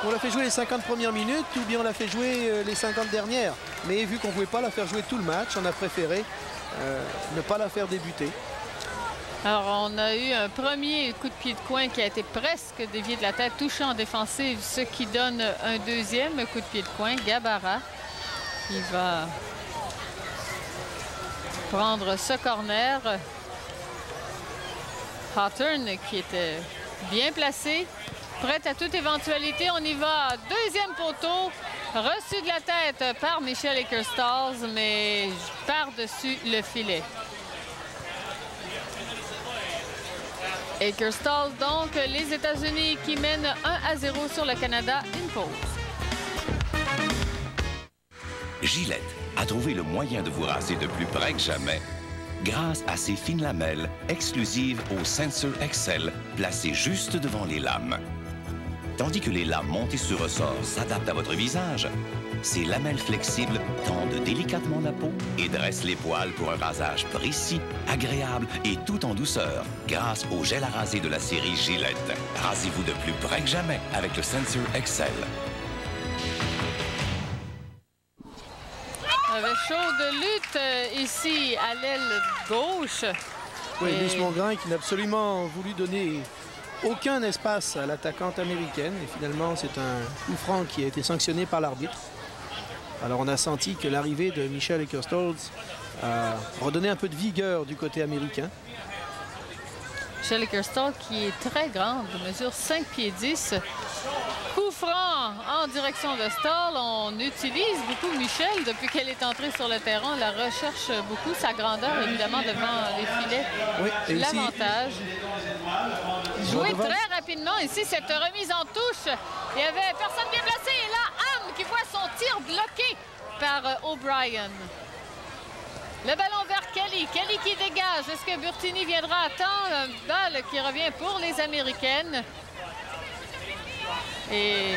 On l'a fait jouer les 50 premières minutes ou bien on l'a fait jouer les 50 dernières. Mais vu qu'on ne pouvait pas la faire jouer tout le match, on a préféré ne pas la faire débuter. Alors, on a eu un premier coup de pied de coin qui a été presque dévié de la tête, touché en défensive, ce qui donne un deuxième coup de pied de coin. Gabara qui va prendre ce corner. Hawthorne qui était bien placé, prête à toute éventualité. On y va. Deuxième poteau, reçu de la tête par Michelle Akerstals, mais par-dessus le filet. Akerstals, donc, les États-Unis qui mènent 1-0 sur le Canada. Une pause. Gillette a trouvé le moyen de vous raser de plus près que jamais grâce à ses fines lamelles exclusives au Sensor XL placées juste devant les lames. Tandis que les lames montées sur ressort s'adaptent à votre visage, ces lamelles flexibles tendent délicatement la peau et dressent les poils pour un rasage précis, agréable et tout en douceur grâce au gel à raser de la série Gillette. Rasez-vous de plus près que jamais avec le Sensor XL. Avec chaud de lutte ici à l'aile gauche. Oui, Luce Mongrain qui n'a absolument voulu donner aucun espace à l'attaquante américaine. Et finalement, c'est un coup franc qui a été sanctionné par l'arbitre. Alors, on a senti que l'arrivée de Michelle Akerstals a redonné un peu de vigueur du côté américain. Michelle Akerstals qui est très grande, mesure 5 pieds 10. Coup franc en direction de Stahl. On utilise beaucoup Michelle depuis qu'elle est entrée sur le terrain. On la recherche beaucoup. Sa grandeur, évidemment, devant les filets. Oui, l'avantage. Joué très rapidement. Ici, cette remise en touche. Il y avait personne bien placé. Et là, Anne qui voit son tir bloqué par O'Brien. Le ballon vers Kelly. Kelly qui dégage. Est-ce que Burtini viendra à temps? Une balle qui revient pour les Américaines. Et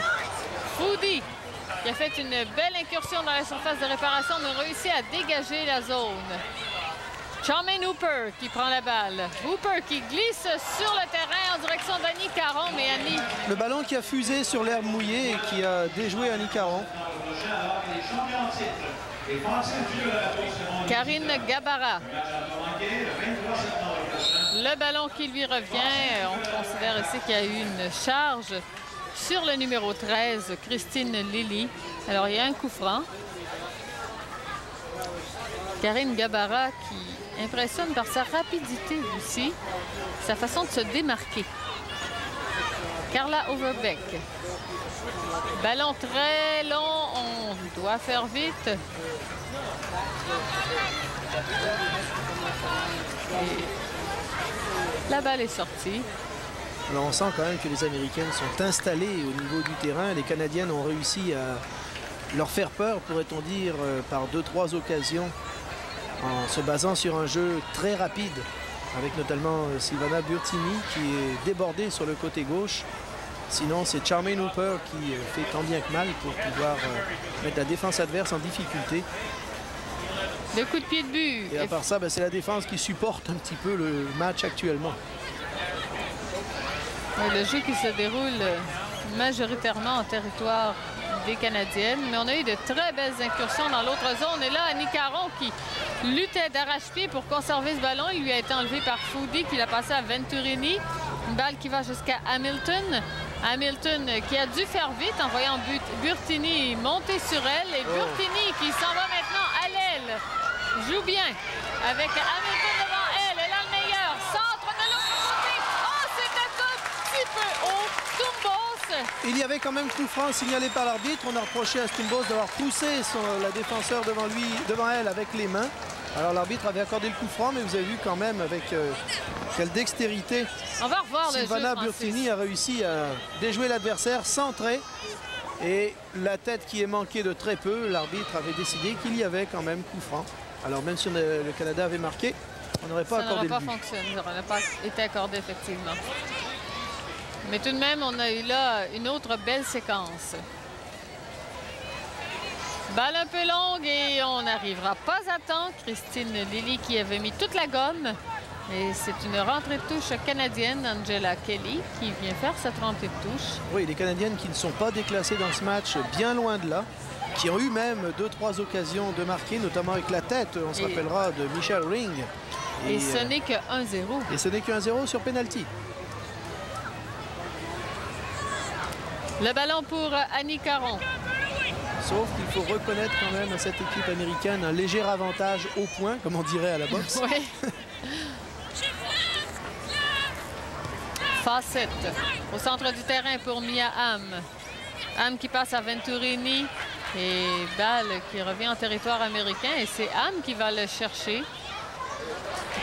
Foodie qui a fait une belle incursion dans la surface de réparation, mais réussi à dégager la zone. Charmaine Hooper qui prend la balle. Hooper qui glisse sur le terrain en direction d'Annie Caron, mais Annie... Le ballon qui a fusé sur l'herbe mouillée et qui a déjoué Annie Caron. Karine Gabara. Le ballon qui lui revient. On considère ici qu'il y a eu une charge sur le numéro 13, Christine Lilly. Alors, il y a un coup franc. Karine Gabara qui impressionne par sa rapidité aussi, sa façon de se démarquer. Carla Overbeck. Ballon très long, on doit faire vite. Et la balle est sortie. Alors on sent quand même que les Américaines sont installées au niveau du terrain. Les Canadiennes ont réussi à leur faire peur, pourrait-on dire, par 2-3 occasions, en se basant sur un jeu très rapide, avec notamment Silvana Burtini qui est débordée sur le côté gauche. Sinon, c'est Charmaine Hooper qui fait tant bien que mal pour pouvoir mettre la défense adverse en difficulté. Le coup de pied de but. Et à part ça, c'est la défense qui supporte un petit peu le match actuellement. Le jeu qui se déroule majoritairement en territoire des Canadiennes, mais on a eu de très belles incursions dans l'autre zone. Et là, Annie Caron qui luttait d'arrache-pied pour conserver ce ballon. Il lui a été enlevé par Foodie qui l'a passé à Venturini. Une balle qui va jusqu'à Hamilton. Hamilton qui a dû faire vite en voyant Burtini monter sur elle. Et Burtini qui s'en va maintenant à l'aile. Joue bien avec Hamilton devant elle. Elle a le meilleur. Centre de l'autre côté. Oh, c'était un petit peu haut. Stumbos. Il y avait quand même coup franc signalé par l'arbitre. On a reproché à Stumbos d'avoir poussé la défenseur devant elle avec les mains. Alors l'arbitre avait accordé le coup franc, mais vous avez vu quand même avec quelle dextérité. On va revoir Silvana Burtini a réussi à déjouer l'adversaire, centré. Et la tête qui est manquée de très peu, l'arbitre avait décidé qu'il y avait quand même coup franc. Alors même si le Canada avait marqué, on n'aurait pas accordé le but. Ça n'aurait pas fonctionné, ça n'aurait pas été accordé effectivement. Mais tout de même, on a eu là une autre belle séquence. Balle un peu longue et on n'arrivera pas à temps. Christine Lilly qui avait mis toute la gomme. Et c'est une rentrée de touche canadienne, Angela Kelly, qui vient faire cette rentrée de touche. Oui, les Canadiennes qui ne sont pas déclassées dans ce match, bien loin de là, qui ont eu même 2-3 occasions de marquer, notamment avec la tête, on se rappellera, de Michelle Ring. Et ce n'est que 1-0. Et ce n'est que 1-0 sur penalty. Le ballon pour Annie Caron. Sauf qu'il faut reconnaître quand même à cette équipe américaine un léger avantage au point, comme on dirait à la boxe. Oui. Fawcett au centre du terrain pour Mia Hamm. Hamm qui passe à Venturini et balle qui revient en territoire américain. Et c'est Hamm qui va le chercher.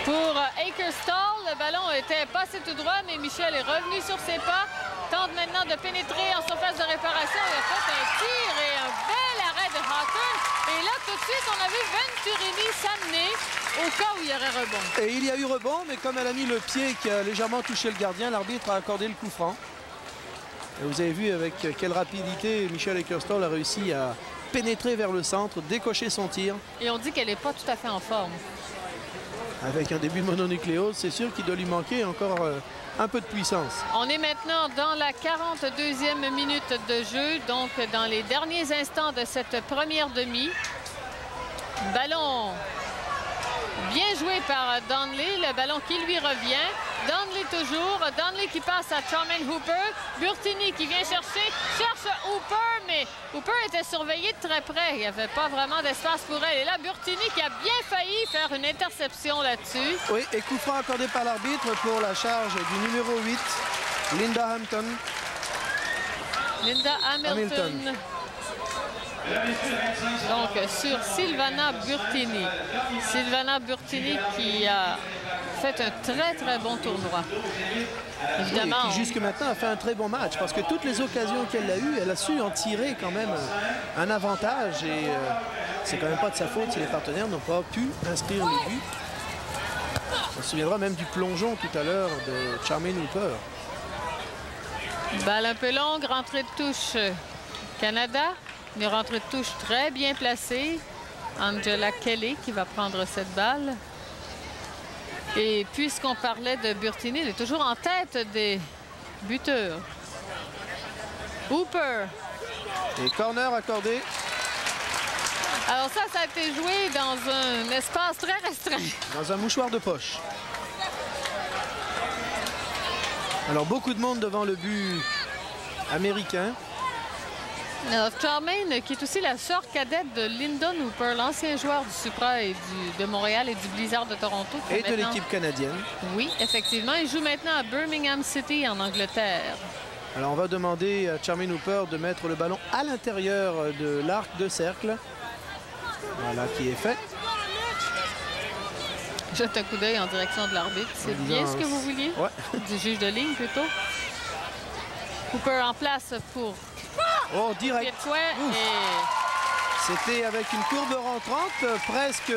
Pour Akerstall, le ballon était passé tout droit, mais Michel est revenu sur ses pas. Tente maintenant de pénétrer en surface de réparation. Il a fait un tir et un bel arrêt de Hawthorne. Et là, tout de suite, on a vu Venturini s'amener au cas où il y aurait rebond. Et il y a eu rebond, mais comme elle a mis le pied qui a légèrement touché le gardien, l'arbitre a accordé le coup franc. Et vous avez vu avec quelle rapidité Michelle Akerstall a réussi à pénétrer vers le centre, décocher son tir. Et on dit qu'elle n'est pas tout à fait en forme. Avec un début de mononucléose, c'est sûr qu'il doit lui manquer encore un peu de puissance. On est maintenant dans la 42e minute de jeu, donc dans les derniers instants de cette première demi. Ballon bien joué par Donnelly, le ballon qui lui revient. Donnelly toujours, Donnelly qui passe à Charmaine Hooper. Burtini qui vient cherche Hooper, mais Hooper était surveillée de très près. Il n'y avait pas vraiment d'espace pour elle. Et là, Burtini qui a bien failli faire une interception là-dessus. Oui, et coup franc accordé par l'arbitre pour la charge du numéro 8, Linda Hamilton. Linda Hamilton. Donc sur Silvana Burtini. Silvana Burtini qui a fait un très bon tournoi. Évidemment. Oui, qui jusque maintenant a fait un très bon match parce que toutes les occasions qu'elle a eues, elle a su en tirer quand même un avantage et c'est quand même pas de sa faute si les partenaires n'ont pas pu inscrire les buts. On se souviendra même du plongeon tout à l'heure de Charmaine Hooper. Balle un peu longue, rentrée de touche Canada. Une rentrée de touche très bien placée. Angela Kelly qui va prendre cette balle. Et puisqu'on parlait de Burtini, elle est toujours en tête des buteurs. Hooper. Et corner accordé. Alors ça a été joué dans un espace très restreint. Dans un mouchoir de poche. Alors beaucoup de monde devant le but américain. Alors, Charmaine, qui est aussi la sœur cadette de Lyndon Hooper, l'ancien joueur du Supra et de Montréal et du Blizzard de Toronto. Et de l'équipe canadienne. Oui, effectivement. Il joue maintenant à Birmingham City, en Angleterre. Alors, on va demander à Charmaine Hooper de mettre le ballon à l'intérieur de l'arc de cercle. Voilà qui est fait. Jette un coup d'œil en direction de l'arbitre. C'est bien ce que vous vouliez? Ouais. Du juge de ligne, plutôt. Hooper en place pour... Oh, direct. C'était avec une courbe rentrante, presque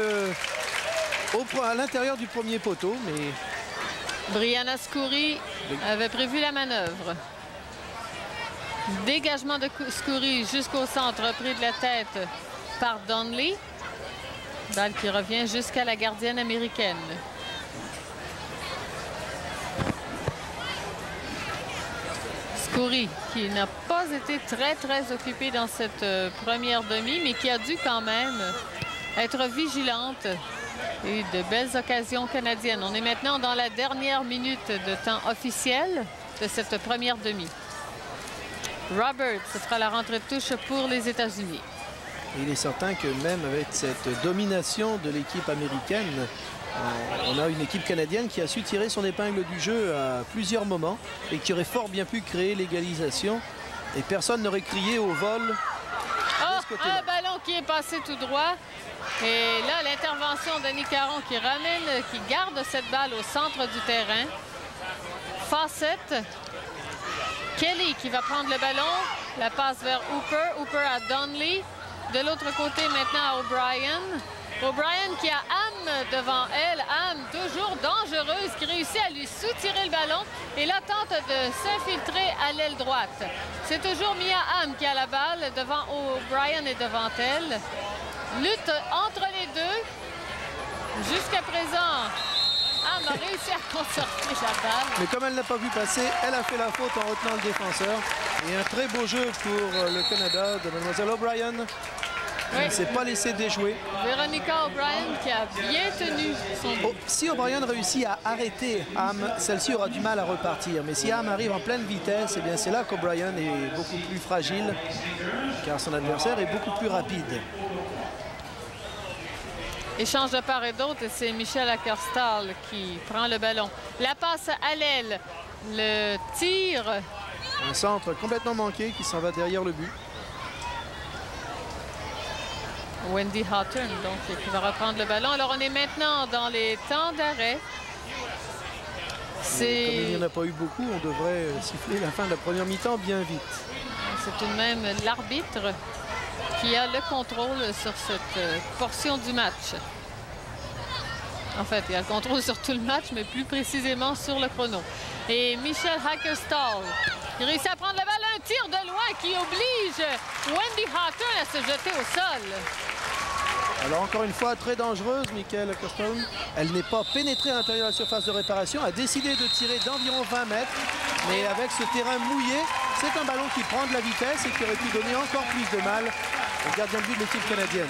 à l'intérieur du premier poteau. Mais Brianna Scurry avait prévu la manœuvre. Dégagement de Scurry jusqu'au centre, repris de la tête par Donnelly. Balle qui revient jusqu'à la gardienne américaine. Scurry qui n'a pas été très occupée dans cette première demi, mais qui a dû quand même être vigilante. Et de belles occasions canadiennes. On est maintenant dans la dernière minute de temps officiel de cette première demi. Roberts, ce sera la rentrée de touche pour les États-Unis. Il est certain que même avec cette domination de l'équipe américaine, on a une équipe canadienne qui a su tirer son épingle du jeu à plusieurs moments et qui aurait fort bien pu créer l'égalisation. Et personne n'aurait crié au vol. Oh, un ballon qui est passé tout droit. Et là, l'intervention d'Annie Caron qui ramène, qui garde cette balle au centre du terrain. Fawcett. Kelly qui va prendre le ballon. La passe vers Hooper. Hooper à Donnelly. De l'autre côté maintenant à O'Brien. O'Brien qui a Hamm devant elle. Am, toujours dangereuse, qui réussit à lui soutirer le ballon et là tente de s'infiltrer à l'aile droite. C'est toujours Mia Hamm qui a la balle devant O'Brien et devant elle. Lutte entre les deux. Jusqu'à présent, Hamm a réussi à conserver la balle. Mais comme elle n'a pas vu passer, elle a fait la faute en retenant le défenseur. Et un très beau jeu pour le Canada de Mademoiselle O'Brien. Elle ne s'est pas laissé déjouer. Veronica O'Brien qui a bien tenu son... Si O'Brien réussit à arrêter Hamm, celle-ci aura du mal à repartir. Mais si Hamm arrive en pleine vitesse, eh bien c'est là qu'O'Brien est beaucoup plus fragile, car son adversaire est beaucoup plus rapide. Échange de part et d'autre, c'est Michelle Ackerstall qui prend le ballon. La passe à l'aile, le tir. Un centre complètement manqué qui s'en va derrière le but. Wendy Houghton, donc, qui va reprendre le ballon. Alors, on est maintenant dans les temps d'arrêt. Comme il n'y en a pas eu beaucoup, on devrait siffler la fin de la première mi-temps bien vite. C'est tout de même l'arbitre qui a le contrôle sur cette portion du match. En fait, il a le contrôle sur tout le match, mais plus précisément sur le chrono. Et Michelle Ackerstall, qui réussit à prendre la balle, un tir de loin qui oblige Wendy Houghton à se jeter au sol. Alors encore une fois, très dangereuse, Michelle Ackerstall. Elle n'est pas pénétrée à l'intérieur de la surface de réparation, a décidé de tirer d'environ 20 mètres. Mais avec ce terrain mouillé, c'est un ballon qui prend de la vitesse et qui aurait pu donner encore plus de mal au gardien de but de l'équipe canadienne.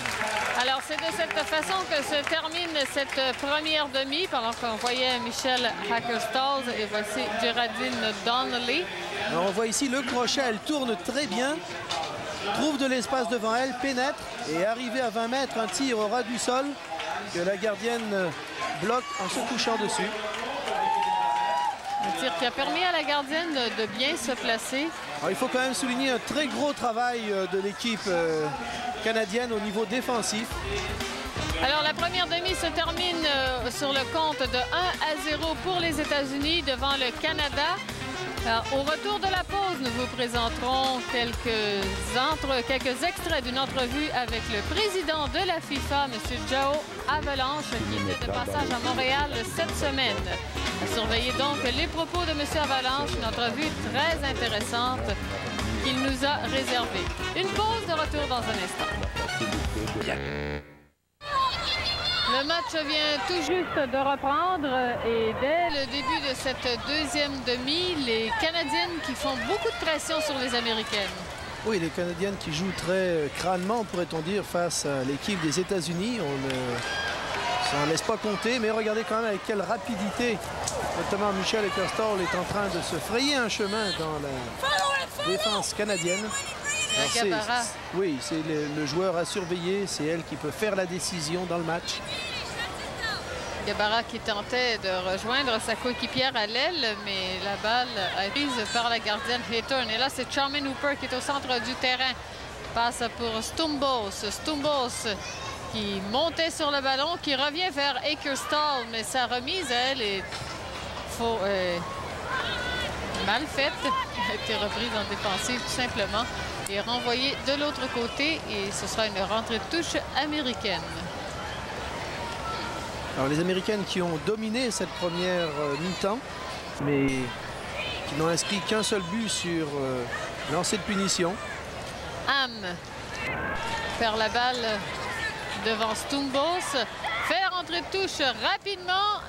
Alors c'est de cette façon que se termine cette première demi, pendant qu'on voyait Michelle Ackerstall et voici Geraldine Donnelly. Alors on voit ici le crochet, elle tourne très bien, trouve de l'espace devant elle, pénètre et arrivé à 20 mètres, un tir au ras du sol que la gardienne bloque en se couchant dessus. Un tir qui a permis à la gardienne de bien se placer. Alors, il faut quand même souligner un très gros travail de l'équipe canadienne au niveau défensif. Alors la première demi se termine sur le compte de 1-0 pour les États-Unis devant le Canada. Alors, au retour de la pause, nous vous présenterons quelques extraits d'une entrevue avec le président de la FIFA, M. Joe Avalanche, qui était de passage à Montréal cette semaine. À surveiller donc les propos de M. Avalanche, une entrevue très intéressante qu'il nous a réservée. Une pause de retour dans un instant. Le match vient tout juste de reprendre et dès le début de cette deuxième demi, les Canadiennes qui font beaucoup de pression sur les Américaines. Oui, les Canadiennes qui jouent très crânement, pourrait-on dire, face à l'équipe des États-Unis. On ne s'en laisse pas compter, mais regardez quand même avec quelle rapidité, notamment Michelle Ackerstall est en train de se frayer un chemin dans la défense canadienne. Oui, c'est le joueur à surveiller, c'est elle qui peut faire la décision dans le match. Gabara qui tentait de rejoindre sa coéquipière à l'aile, mais la balle est prise par la gardienne Hayton. Et là, c'est Charmaine Hooper qui est au centre du terrain. Passe pour Stumbos. Stumbos qui montait sur le ballon, qui revient vers Ackerstall, mais sa remise, elle, est mal faite. Elle a été reprise en défensive, tout simplement, et renvoyée de l'autre côté. Et ce sera une rentrée de touche américaine. Alors les Américaines qui ont dominé cette première mi-temps, mais qui n'ont inscrit qu'un seul but sur lancer de punition. Hamm perd la balle devant Stumbos, fait rentrer de touche rapidement.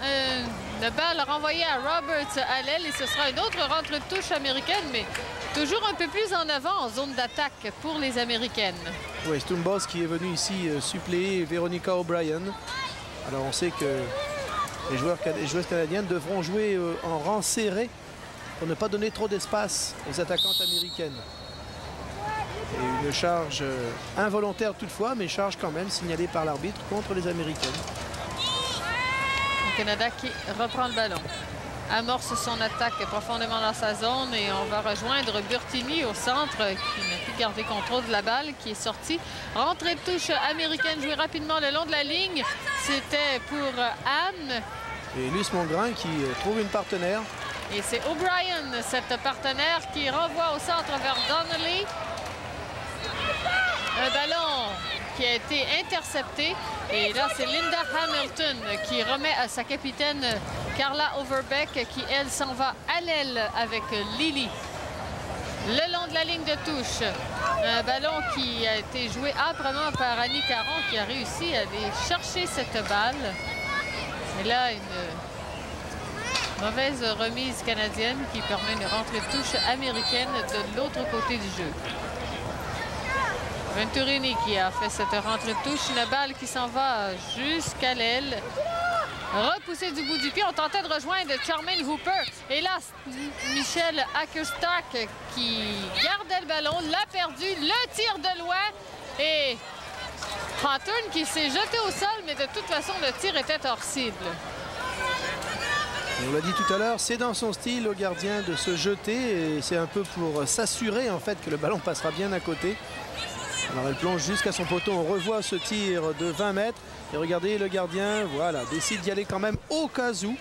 La balle renvoyée à Roberts à l'aile et ce sera une autre rentrée de touche américaine, mais toujours un peu plus en avant en zone d'attaque pour les Américaines. Oui, Stumbos qui est venu ici suppléer Veronica O'Brien. Alors on sait que les joueuses canadiennes devront jouer en rang serré pour ne pas donner trop d'espace aux attaquantes américaines. Et une charge involontaire toutefois, mais charge quand même signalée par l'arbitre contre les Américaines. Le Canada qui reprend le ballon. Amorce son attaque profondément dans sa zone et on va rejoindre Burtini au centre qui n'a plus gardé contrôle de la balle, qui est sorti. Rentrée de touche américaine jouée rapidement le long de la ligne. C'était pour Hamm. Et Luce Mongrain qui trouve une partenaire. Et c'est O'Brien, cette partenaire, qui renvoie au centre vers Donnelly. Un ballon qui a été intercepté. Et là, c'est Linda Hamilton qui remet à sa capitaine Carla Overbeck qui, elle, s'en va à l'aile avec Lily. Le long de la ligne de touche, un ballon qui a été joué âprement par Annie Caron qui a réussi à aller chercher cette balle. Et là, une mauvaise remise canadienne qui permet une rentrée de touche américaine de l'autre côté du jeu. Venturini qui a fait cette rentrée de touche, une balle qui s'en va jusqu'à l'aile. Repoussé du bout du pied, on tentait de rejoindre Charmaine Hooper. Et là, Michelle Ackerstock qui gardait le ballon, l'a perdu, le tir de loin. Et Hawthorne qui s'est jeté au sol, mais de toute façon, le tir était hors cible. On l'a dit tout à l'heure, c'est dans son style au gardien de se jeter. Et c'est un peu pour s'assurer en fait que le ballon passera bien à côté. Alors elle plonge jusqu'à son poteau, on revoit ce tir de 20 mètres. Et regardez, le gardien, voilà, décide d'y aller quand même au cas où.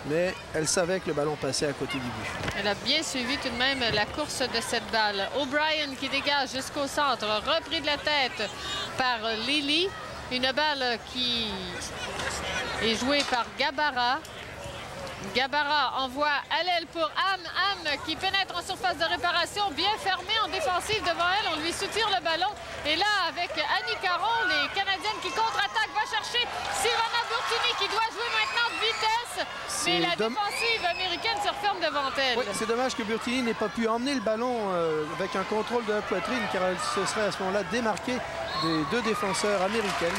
Mais elle savait que le ballon passait à côté du but. Elle a bien suivi tout de même la course de cette balle. O'Brien qui dégage jusqu'au centre, repris de la tête par Lily. Une balle qui est jouée par Gabara. Gabara envoie à l'aile pour Am qui pénètre en surface de réparation, bien fermé en défensive devant elle. On lui soutire le ballon. Et là, avec Annie Caron, les Canadiennes qui contre-attaquent, va chercher Sivana Burtini qui doit jouer maintenant de vitesse. Mais la défensive américaine se referme devant elle. Oui, c'est dommage que Burtini n'ait pas pu emmener le ballon avec un contrôle de la poitrine, car elle se serait à ce moment-là démarquée des deux défenseurs américaines.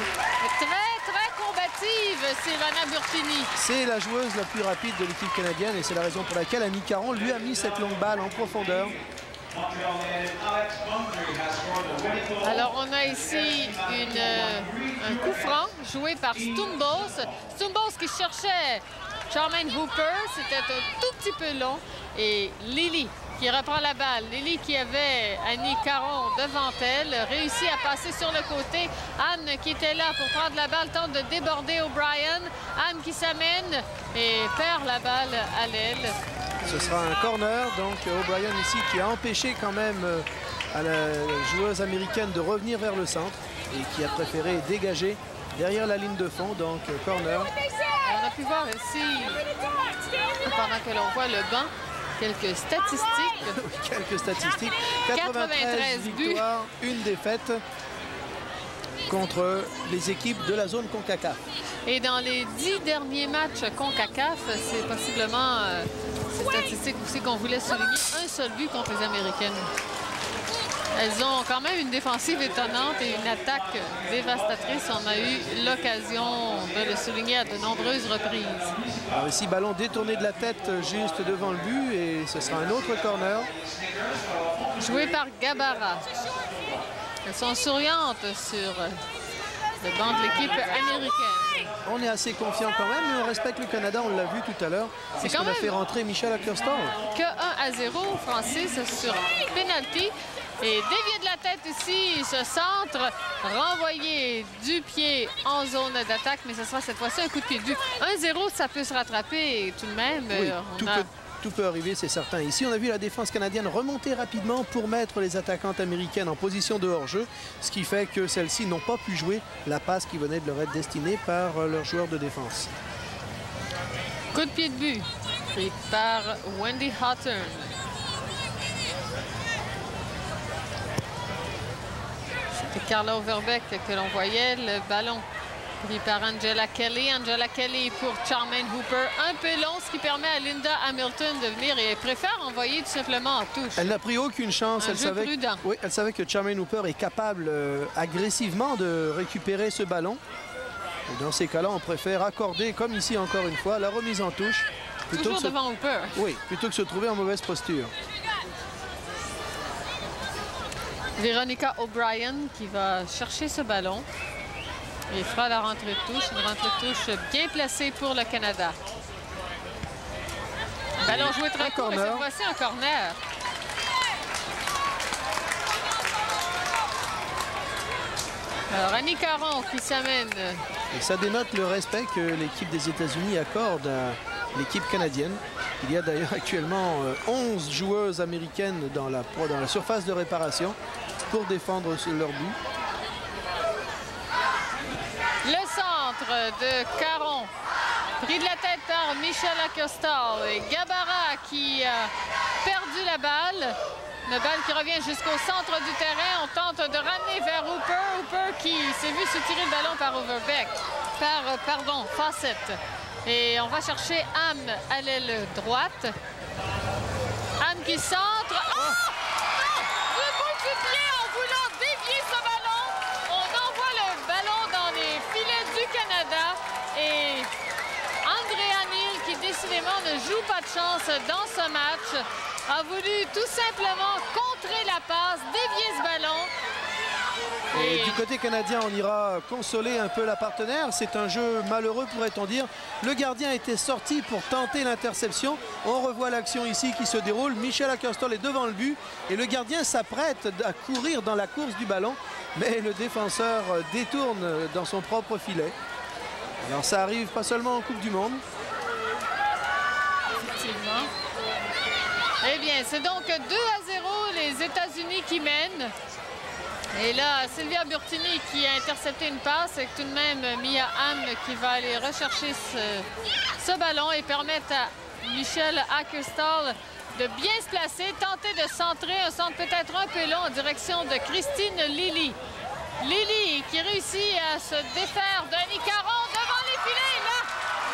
Très combative, Sivana Burtini. C'est la joueuse la plus rapide de l'équipe canadienne et c'est la raison pour laquelle Annie Caron lui a mis cette longue balle en profondeur. Alors on a ici un coup franc joué par Stumbos. Stumbos qui cherchait Charmaine Hooper, c'était un tout petit peu long. Et Lily qui reprend la balle. Lily qui avait Annie Caron devant elle, réussit à passer sur le côté. Anne qui était là pour prendre la balle, tente de déborder O'Brien. Anne qui s'amène et perd la balle à l'aile. Ce sera un corner, donc O'Brien ici qui a empêché quand même à la joueuse américaine de revenir vers le centre et qui a préféré dégager derrière la ligne de fond, donc corner. On a pu voir ici, pendant que l'on voit le banc, quelques statistiques. Quelques statistiques. 93 victoires, une défaite contre les équipes de la zone CONCACAF. Et dans les 10 derniers matchs CONCACAF, c'est possiblement ces statistiques aussi qu'on voulait souligner. Un seul but contre les Américaines. Elles ont quand même une défensive étonnante et une attaque dévastatrice. On a eu l'occasion de le souligner à de nombreuses reprises. Alors ici, ballon détourné de la tête juste devant le but et ce sera un autre corner. Joué par Gabara. Elles sont souriantes sur le banc de l'équipe américaine. On est assez confiant quand même, mais on respecte le Canada, on l'a vu tout à l'heure. C'est ce qu'on a fait rentrer Michelle Ackerstoll. Que 1-0 Francis sur penalty. Et dévié de la tête ici, ce centre renvoyé du pied en zone d'attaque, mais ce sera cette fois-ci un coup de pied de but. 1-0, ça peut se rattraper tout de même. Oui, tout peut arriver, c'est certain. Ici, on a vu la défense canadienne remonter rapidement pour mettre les attaquantes américaines en position de hors-jeu, ce qui fait que celles-ci n'ont pas pu jouer la passe qui venait de leur être destinée par leur joueur de défense. Coup de pied de but pris par Wendy Hawthorne. C'était Carla Overbeck que l'on voyait, le ballon pris par Angela Kelly. Angela Kelly pour Charmaine Hooper. Un peu long, ce qui permet à Linda Hamilton de venir et elle préfère envoyer tout simplement en touche. Elle n'a pris aucune chance. Elle savait que Charmaine Hooper est capable agressivement de récupérer ce ballon. Et dans ces cas-là, on préfère accorder, comme ici encore une fois, la remise en touche. Toujours devant Hooper. Oui, plutôt que se trouver en mauvaise posture. Véronica O'Brien qui va chercher ce ballon et fera la rentrée de touche. Une rentrée de touche bien placée pour le Canada. Ballon joué très court, mais cette fois-ci un corner. Alors Annie Caron qui s'amène. Et ça dénote le respect que l'équipe des États-Unis accorde à l'équipe canadienne. Il y a d'ailleurs actuellement 11 joueuses américaines dans la surface de réparation pour défendre leur but. de Caron. Pris de la tête par Michel Ackerstal. Et Gabara qui a perdu la balle. Une balle qui revient jusqu'au centre du terrain. On tente de ramener vers Hooper. Hooper qui s'est vu se tirer le ballon par Overbeck. Pardon, Fawcett. Et on va chercher Ham à l'aile droite. Ham qui centre. Oh! Le bout du pied en voulant dévier ce ballon. On envoie le ballon dans les filets du Canada. Et Andrea Neal, qui décidément ne joue pas de chance dans ce match, a voulu tout simplement contrer la passe, dévier ce ballon. Et du côté canadien, on ira consoler un peu la partenaire. C'est un jeu malheureux, pourrait-on dire. Le gardien était sorti pour tenter l'interception. On revoit l'action ici qui se déroule. Michel Ackerstal est devant le but et le gardien s'apprête à courir dans la course du ballon. Mais le défenseur détourne dans son propre filet. Alors ça arrive pas seulement en Coupe du Monde. Effectivement. Eh bien, c'est donc 2-0 les États-Unis qui mènent. Et là, Sylvia Burtini qui a intercepté une passe et tout de même Mia Hamm qui va aller rechercher ce ballon et permettre à Michel Ackerstal de bien se placer, tenter de centrer un centre peut-être un peu long en direction de Christine Lilly. Lilly qui réussit à se défaire d'Annie Caron devant les filets. Là,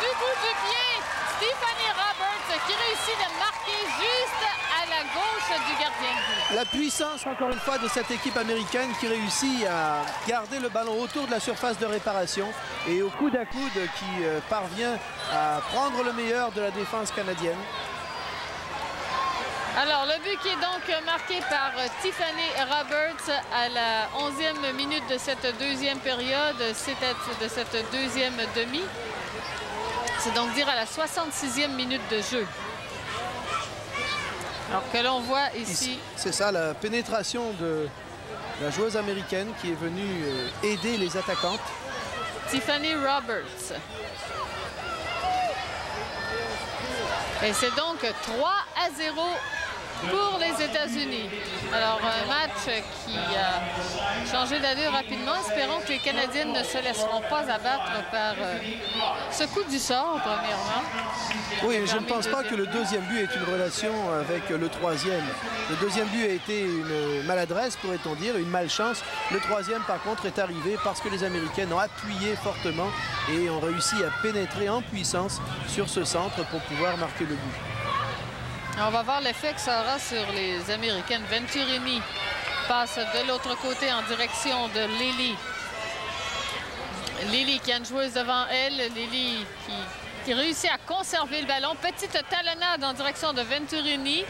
du bout du pied, Stephanie Roberts qui réussit de marquer juste à la gauche du gardien de but. La puissance, encore une fois, de cette équipe américaine qui réussit à garder le ballon autour de la surface de réparation et au coude à coude qui parvient à prendre le meilleur de la défense canadienne. Alors, le but qui est donc marqué par Tiffany Roberts à la 11e minute de cette deuxième période, c'était de cette deuxième demi. C'est donc dire à la 66e minute de jeu. Alors que l'on voit ici... C'est ça, la pénétration de la joueuse américaine qui est venue aider les attaquantes. Tiffany Roberts. Et c'est donc 3-0 pour les États-Unis. Alors, un match qui a changé d'allure rapidement. Espérons que les Canadiennes ne se laisseront pas abattre par ce coup du sort, premièrement. Oui, je ne pense pas que le deuxième but ait une relation avec le troisième. Le deuxième but a été une maladresse, pourrait-on dire, une malchance. Le troisième, par contre, est arrivé parce que les Américaines ont appuyé fortement et ont réussi à pénétrer en puissance sur ce centre pour pouvoir marquer le but. On va voir l'effet que ça aura sur les Américaines. Venturini passe de l'autre côté en direction de Lilly. Lilly qui a une joueuse devant elle. Lilly qui réussit à conserver le ballon. Petite talonnade en direction de Venturini.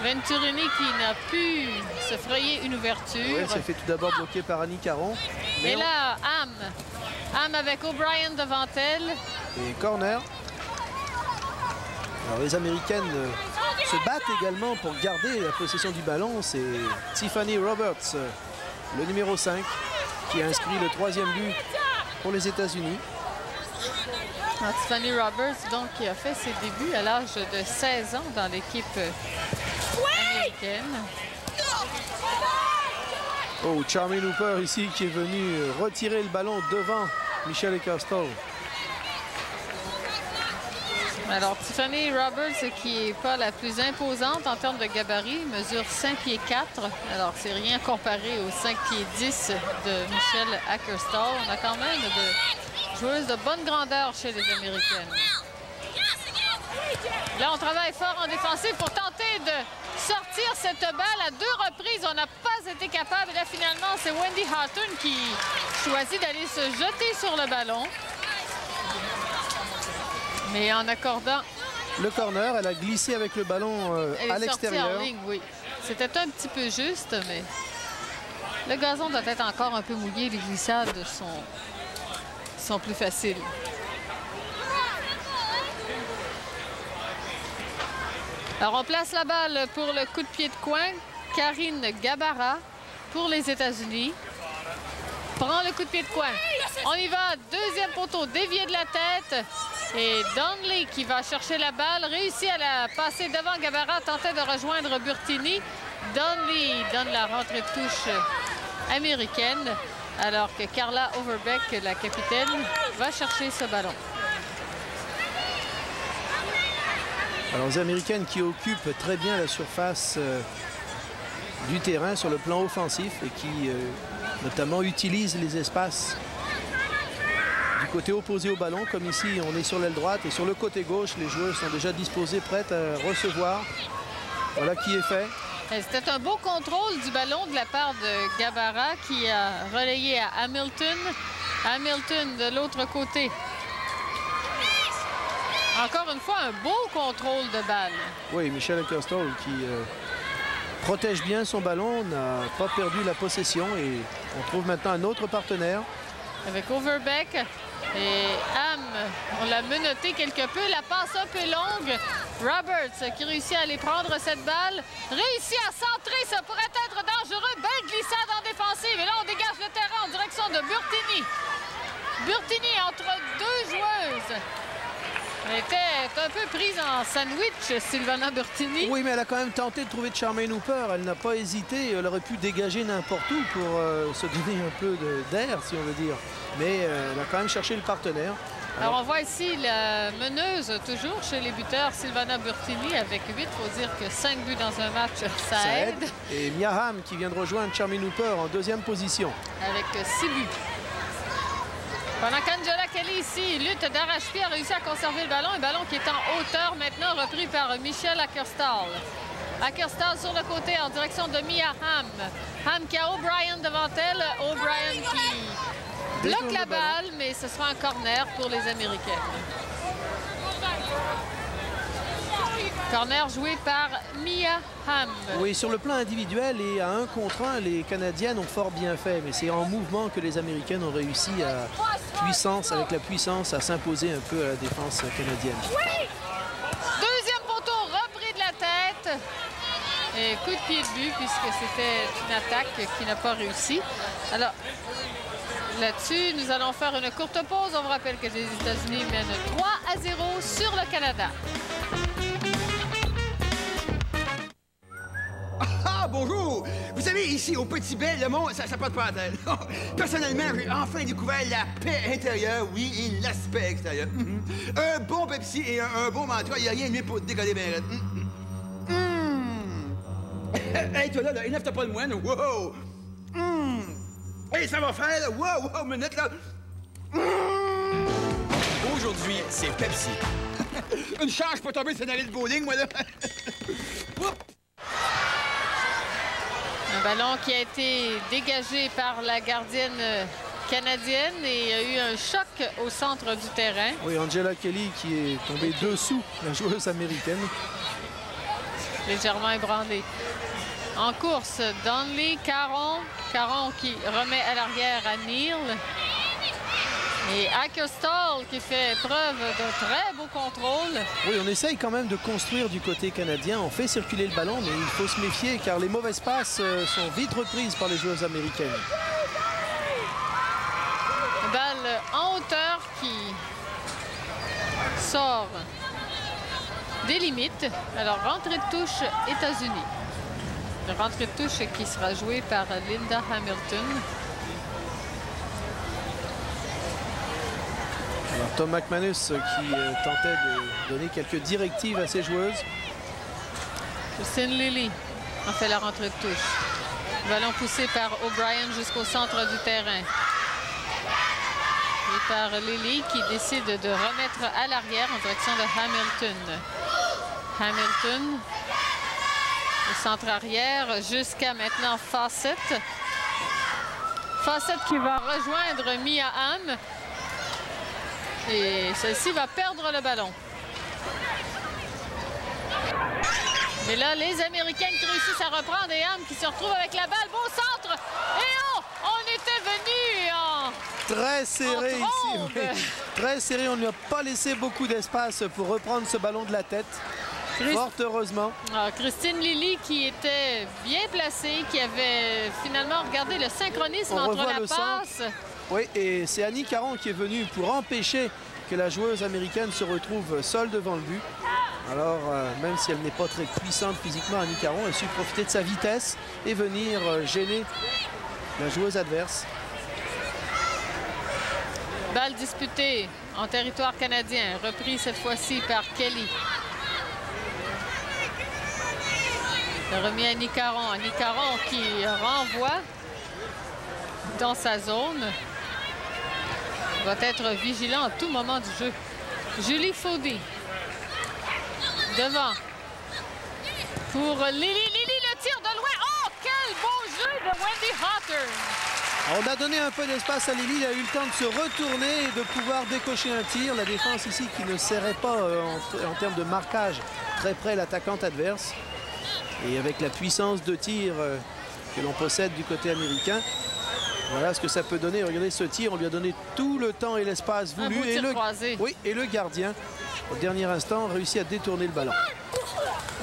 Venturini qui n'a pu se frayer une ouverture. Oui, elle s'est fait tout d'abord bloquer par Annie Caron. Et là, Ham avec O'Brien devant elle. Et corner. Alors les Américaines se battent également pour garder la possession du ballon. C'est Tiffany Roberts, le numéro 5, qui a inscrit le troisième but pour les États-Unis. Tiffany Roberts, donc, qui a fait ses débuts à l'âge de 16 ans dans l'équipe américaine. Oh, Charmaine Hooper ici qui est venu retirer le ballon devant Michel Ackerstal. Alors, Tiffany Roberts, qui n'est pas la plus imposante en termes de gabarit, mesure 5 pieds 4. Alors, c'est rien comparé aux 5 pieds 10 de Michel Ackerstal. On a quand même de joueuses de bonne grandeur chez les Américaines. Là, on travaille fort en défensive pour tenter de sortir cette balle à 2 reprises. On n'a pas été capable. Et là, finalement, c'est Wendy Houghton qui choisit d'aller se jeter sur le ballon. Mais en accordant le corner, elle a glissé avec le ballon à l'extérieur. Oui. C'était un petit peu juste, mais le gazon doit être encore un peu mouillé. Les glissades sont plus faciles. Alors, on place la balle pour le coup de pied de coin. Karine Gabara pour les États-Unis. Prend le coup de pied de coin. On y va. Deuxième poteau dévié de la tête. Et Donnelly qui va chercher la balle, réussit à la passer devant Gabara, tentait de rejoindre Burtini. Donnelly donne la rentrée de touche américaine, alors que Carla Overbeck, la capitaine, va chercher ce ballon. Alors les Américaines qui occupent très bien la surface du terrain sur le plan offensif et qui notamment utilisent les espaces du côté opposé au ballon. Comme ici, on est sur l'aile droite et sur le côté gauche, les joueurs sont déjà disposés, prêtes à recevoir. Voilà qui est fait. C'était un beau contrôle du ballon de la part de Gabarra qui a relayé à Hamilton. Hamilton de l'autre côté. Encore une fois, un beau contrôle de balle. Oui, Michelle Ackerstall qui protège bien son ballon, n'a pas perdu la possession et on trouve maintenant un autre partenaire. Avec Overbeck et Ham, on l'a menotté quelque peu. La passe un peu longue. Roberts qui réussit à aller prendre cette balle. Réussit à centrer, ça pourrait être dangereux. Belle glissade en défensive. Et là, on dégage le terrain en direction de Burtini. Burtini entre deux joueuses. Elle était un peu prise en sandwich, Silvana Burtini. Oui, mais elle a quand même tenté de trouver Charmaine Hooper. Elle n'a pas hésité. Elle aurait pu dégager n'importe où pour se donner un peu d'air, si on veut dire. Mais elle a quand même cherché le partenaire. Alors on voit ici la meneuse, toujours chez les buteurs, Silvana Burtini, avec 8. Il faut dire que 5 buts dans un match, ça aide. Et Mia Hamm qui vient de rejoindre Charmaine Hooper en deuxième position. Avec 6 buts. Pendant qu'Angela Kelly ici lutte d'arrache-pied, a réussi à conserver le ballon. Un ballon qui est en hauteur maintenant, repris par Michelle Ackerstall. Ackerstall sur le côté en direction de Mia Hamm. Hamm qui a O'Brien devant elle. O'Brien qui bloque la balle, mais ce sera un corner pour les Américaines. Corner joué par Mia Hamm. Oui, sur le plan individuel et à 1 contre 1, les Canadiennes ont fort bien fait. Mais c'est en mouvement que les Américaines ont réussi avec la puissance, à s'imposer un peu à la défense canadienne. Deuxième poteau repris de la tête. Et coup de pied de but, puisque c'était une attaque qui n'a pas réussi. Alors, là-dessus, nous allons faire une courte pause. On vous rappelle que les États-Unis mènent 3-0 sur le Canada. Ah, bonjour! Vous savez, ici, au Petit Bay, le monde, ça porte pas la tête. Personnellement, j'ai enfin découvert la paix intérieure, oui, et l'aspect extérieur. Un bon Pepsi et un bon Mantra, il n'y a rien de mieux pour décoller bien raide. Hey, toi là, énerve-toi pas de moine, wow! Hey, ça va faire, là, wow, minute, là! Aujourd'hui, c'est Pepsi. Une charge pour tomber sur une allée de bowling, moi, là! Un ballon qui a été dégagé par la gardienne canadienne et il y a eu un choc au centre du terrain. Oui, Angela Kelly qui est tombée dessous la joueuse américaine. Légèrement ébranlée. En course, Donnelly, Caron. Caron qui remet à l'arrière à Neal. Et Ackerstall qui fait preuve d'un très beau contrôle. Oui, on essaye quand même de construire du côté canadien. On fait circuler le ballon, mais il faut se méfier car les mauvaises passes sont vite reprises par les joueuses américaines. Balle en hauteur qui sort des limites. Alors, rentrée de touche États-Unis. Rentrée de touche qui sera jouée par Linda Hamilton. Alors, Tom McManus qui tentait de donner quelques directives à ses joueuses. Christine Lilly en fait la rentrée de touche. Ballon poussé par O'Brien jusqu'au centre du terrain. Et par Lilly qui décide de remettre à l'arrière en direction de Hamilton. Hamilton au centre arrière jusqu'à maintenant Fawcett. Fawcett qui va rejoindre Mia Hamm. Et celle-ci va perdre le ballon. Mais là, les Américaines qui réussissent à reprendre et Hamm qui se retrouve avec la balle. Beau centre! Et on était venu en... Très serré ici. Oui. Très serré. On ne lui a pas laissé beaucoup d'espace pour reprendre ce ballon de la tête. Fort heureusement. Alors, Christine Lilly qui était bien placée, qui avait finalement regardé le synchronisme entre la passe. Oui, et c'est Annie Caron qui est venue pour empêcher que la joueuse américaine se retrouve seule devant le but. Alors, même si elle n'est pas très puissante physiquement, Annie Caron a su profiter de sa vitesse et venir gêner la joueuse adverse. Balle disputée en territoire canadien, repris cette fois-ci par Kelly. Remis à Nicaron. Nicaron qui renvoie dans sa zone. Va être vigilant à tout moment du jeu. Julie Faudy. Devant. Pour Lily. Lily, le tir de loin. Oh, quel beau jeu de Wendy Hawthorne. On a donné un peu d'espace à Lily. Il a eu le temps de se retourner et de pouvoir décocher un tir. La défense ici qui ne serrait pas en termes de marquage très près l'attaquante adverse. Et avec la puissance de tir que l'on possède du côté américain, voilà ce que ça peut donner. Regardez ce tir, on lui a donné tout le temps et l'espace voulu. Et le gardien, au dernier instant, réussit à détourner le ballon.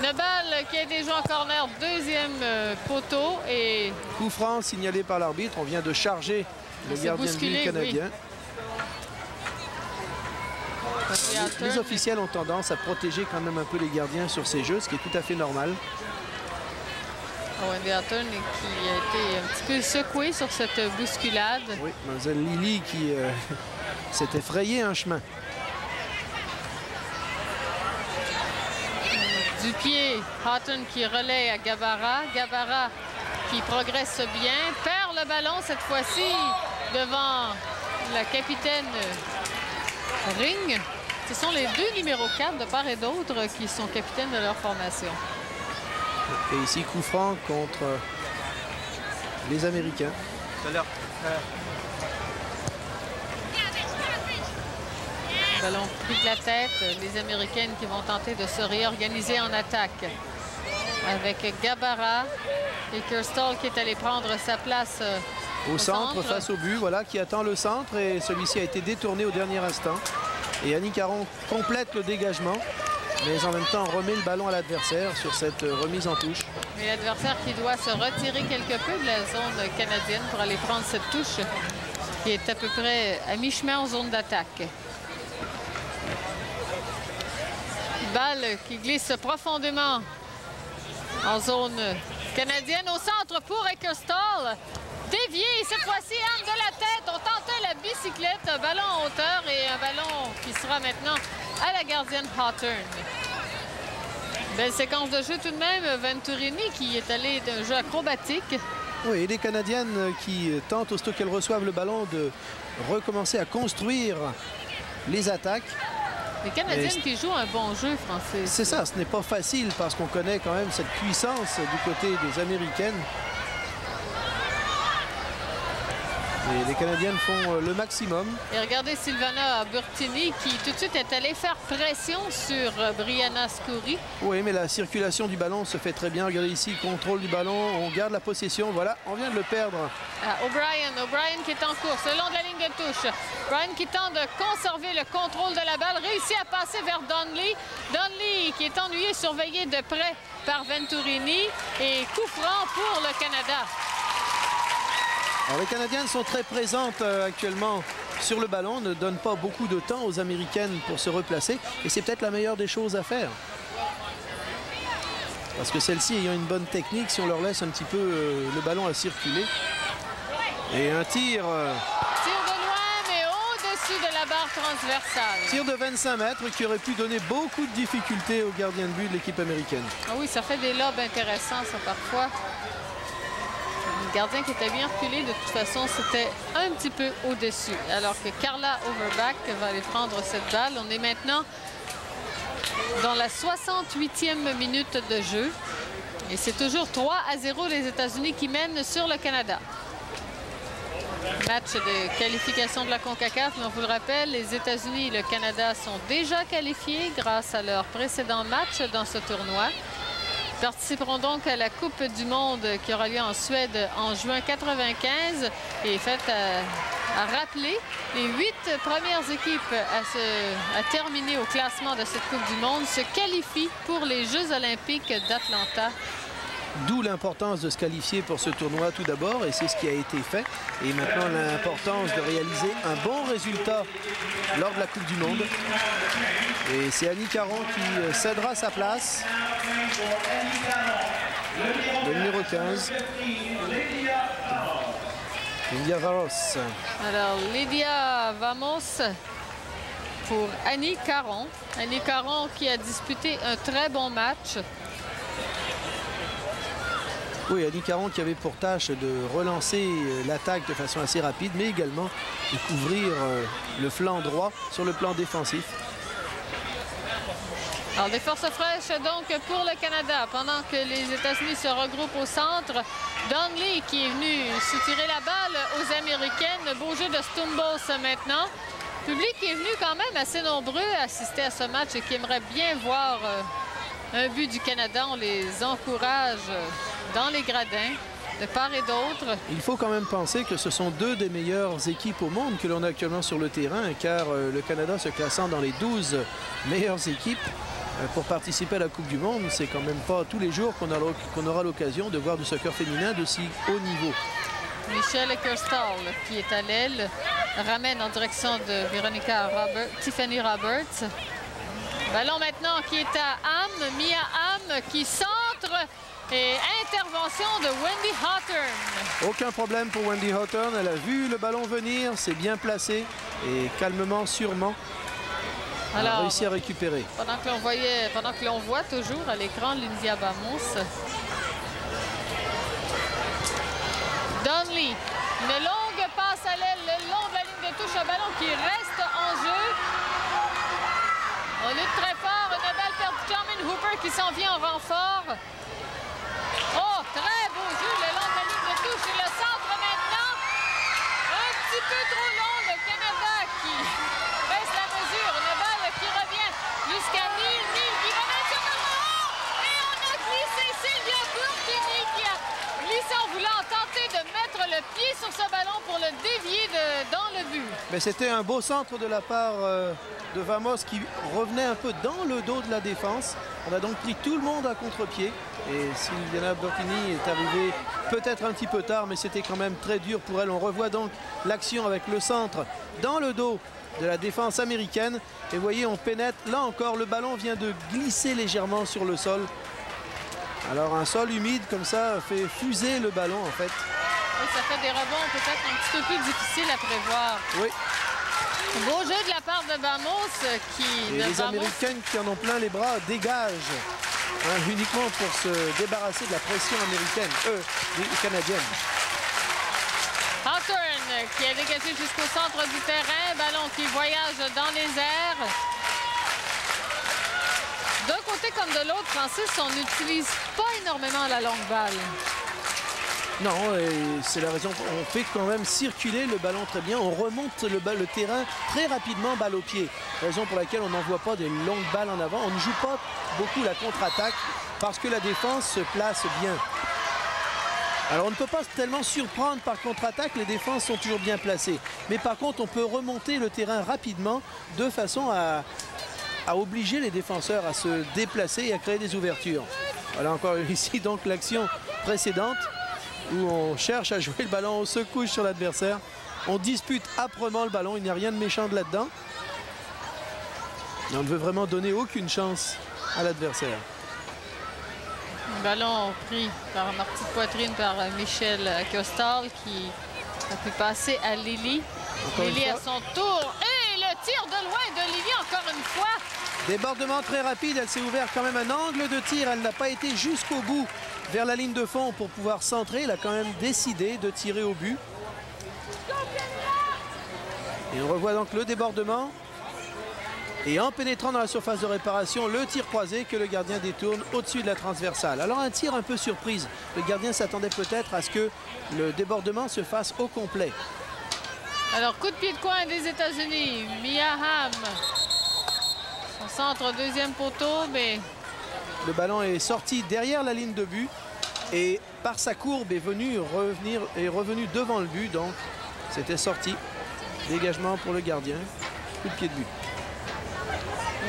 Une balle qui a été jouée en corner, deuxième poteau. Et coup franc signalé par l'arbitre. On vient de charger le gardien de but canadien. Oui. Les officiels ont tendance à protéger quand même un peu les gardiens sur ces jeux, ce qui est tout à fait normal. Wendy Hawthorne qui a été un petit peu secouée sur cette bousculade. Oui, Mlle Lily qui s'était frayé un chemin. Du pied, Hawthorne qui relaie à Gabara. Gabara qui progresse bien, perd le ballon cette fois-ci devant la capitaine Ring. Ce sont les deux numéros 4 de part et d'autre qui sont capitaines de leur formation. Et ici, coup franc contre les Américains. Ballon pris de la tête. Les Américaines qui vont tenter de se réorganiser en attaque. Avec Gabara et Kerstal qui est allé prendre sa place au centre face au but, voilà, qui attend le centre. Et celui-ci a été détourné au dernier instant. Et Annie Caron complète le dégagement, mais en même temps remet le ballon à l'adversaire sur cette remise en touche. Et l'adversaire qui doit se retirer quelque peu de la zone canadienne pour aller prendre cette touche qui est à peu près à mi-chemin en zone d'attaque. Balle qui glisse profondément en zone canadienne au centre pour Eckerstall. Dévié, cette fois-ci, arme de la tête. On tentait la bicyclette, un ballon en hauteur et un ballon qui sera maintenant à la gardienne Hawthorne. Belle séquence de jeu tout de même. Venturini qui est allé d'un jeu acrobatique. Oui, et les Canadiennes qui tentent, aussitôt qu'elles reçoivent le ballon, de recommencer à construire les attaques. Les Canadiennes qui jouent un bon jeu, Francis. C'est ça, ce n'est pas facile parce qu'on connaît quand même cette puissance du côté des Américaines. Et les Canadiennes font le maximum. Et regardez Silvana Burtini qui tout de suite est allée faire pression sur Brianna Scurry. Oui, mais la circulation du ballon se fait très bien. Regardez ici, contrôle du ballon, on garde la possession. Voilà, on vient de le perdre. O'Brien qui est en course, le long de la ligne de touche. O'Brien qui tente de conserver le contrôle de la balle, réussit à passer vers Donnelly. Donnelly qui est ennuyé, surveillé de près par Venturini. Et coup franc pour le Canada. Alors, les Canadiennes sont très présentes actuellement sur le ballon, ne donnent pas beaucoup de temps aux Américaines pour se replacer. Et c'est peut-être la meilleure des choses à faire. Parce que celles-ci ayant une bonne technique, si on leur laisse un petit peu le ballon à circuler. Et un tir... Tir de loin, mais au-dessus de la barre transversale. Tir de 25 mètres qui aurait pu donner beaucoup de difficultés aux gardiens de but de l'équipe américaine. Ah oui, ça fait des lobes intéressants, ça, parfois. Le gardien qui était bien reculé, de toute façon, c'était un petit peu au-dessus. Alors que Carla Overback va aller prendre cette balle. On est maintenant dans la 68e minute de jeu. Et c'est toujours 3-0 les États-Unis qui mènent sur le Canada. Match de qualification de la CONCACAF, mais on vous le rappelle, les États-Unis et le Canada sont déjà qualifiés grâce à leur précédent match dans ce tournoi. Ils participeront donc à la Coupe du monde qui aura lieu en Suède en juin 1995 et fait à rappeler les 8 premières équipes à terminer au classement de cette Coupe du monde se qualifient pour les Jeux olympiques d'Atlanta. D'où l'importance de se qualifier pour ce tournoi tout d'abord, et c'est ce qui a été fait. Et maintenant l'importance de réaliser un bon résultat lors de la Coupe du Monde. Et c'est Annie Caron qui cédera sa place. Le numéro 15. Lydia Vamos. Alors, Lydia Vamos pour Annie Caron. Annie Caron qui a disputé un très bon match. Oui, Annie Caron qui avait pour tâche de relancer l'attaque de façon assez rapide, mais également de couvrir le flanc droit sur le plan défensif. Alors, des forces fraîches donc pour le Canada. Pendant que les États-Unis se regroupent au centre, Donnelly qui est venu soutirer la balle aux Américaines. Beau jeu de Stumbos maintenant. Le public est venu quand même assez nombreux assister à ce match et qui aimerait bien voir un but du Canada. On les encourage dans les gradins, de part et d'autre. Il faut quand même penser que ce sont deux des meilleures équipes au monde que l'on a actuellement sur le terrain, car le Canada se classant dans les 12 meilleures équipes pour participer à la Coupe du Monde, c'est quand même pas tous les jours qu'on aura l'occasion de voir du soccer féminin d'aussi haut niveau. Michelle Eckerstall qui est à l'aile, ramène en direction de Tiffany Roberts. Ballon maintenant qui est à Ham, Mia Ham qui centre et intervention de Wendy Hawthorne. Aucun problème pour Wendy Hawthorne, elle a vu le ballon venir, c'est bien placé et calmement, sûrement, elle a réussi à récupérer. Pendant que l'on voit toujours à l'écran Lydia Vamos. Donnelly, une longue passe à l'aile, le long de la ligne de touche, un ballon qui reste en jeu. On lutte très fort, une balle perdue, Charmin Hooper qui s'en vient en renfort. Oh, très beau jeu le long de la ligne de touche et le centre maintenant. Un petit peu trop long, le Canada qui baisse la mesure. Une balle qui revient jusqu'à Neil qui va mettre sur le ballon. Et on a glissé Sylvia Burkini qui a glissé en voulant tenter de mettre le pied sur ce ballon pour le dévier dans le but. Mais c'était un beau centre de la part de Vamos qui revenait un peu dans le dos de la défense. On a donc pris tout le monde à contre-pied. Et Sylvia Burkini est arrivée peut-être un petit peu tard, mais c'était quand même très dur pour elle. On revoit donc l'action avec le centre dans le dos de la défense américaine. Et vous voyez, on pénètre. Là encore, le ballon vient de glisser légèrement sur le sol. Alors un sol humide comme ça fait fuser le ballon en fait. Oui, ça fait des rebonds peut-être un petit peu plus difficiles à prévoir. Oui. Beau jeu de la part de Vamos qui... Et les Américaines qui en ont plein les bras dégagent. Uniquement pour se débarrasser de la pression américaine, canadienne. Hawthorne qui a dégagé jusqu'au centre du terrain, ballon qui voyage dans les airs. D'un côté comme de l'autre, Francis, on n'utilise pas énormément la longue balle. Non, c'est la raison. On fait quand même circuler le ballon très bien. On remonte le terrain très rapidement, balle au pied. Raison pour laquelle on n'envoie pas des longues balles en avant. On ne joue pas beaucoup la contre-attaque parce que la défense se place bien. Alors on ne peut pas tellement surprendre par contre-attaque. Les défenses sont toujours bien placées. Mais par contre, on peut remonter le terrain rapidement de façon à obliger les défenseurs à se déplacer et à créer des ouvertures. Voilà encore ici donc l'action précédente où on cherche à jouer le ballon, on se couche sur l'adversaire. On dispute âprement le ballon, il n'y a rien de méchant là-dedans. On ne veut vraiment donner aucune chance à l'adversaire. Ballon pris par ma petite poitrine par Michelle Eckerstall qui a pu passer à Lily. Lily à son tour. Et le tir de loin de Lily encore une fois. Débordement très rapide, elle s'est ouverte quand même un angle de tir. Elle n'a pas été jusqu'au bout vers la ligne de fond pour pouvoir centrer. Elle a quand même décidé de tirer au but. Et on revoit donc le débordement. Et en pénétrant dans la surface de réparation, le tir croisé que le gardien détourne au-dessus de la transversale. Alors un tir un peu surprise. Le gardien s'attendait peut-être à ce que le débordement se fasse au complet. Alors coup de pied de coin des États-Unis. Mia Hamm. Son centre deuxième poteau, mais... Le ballon est sorti derrière la ligne de but. Et par sa courbe est revenu devant le but. Donc c'était sorti. Dégagement pour le gardien. Coup de pied de but.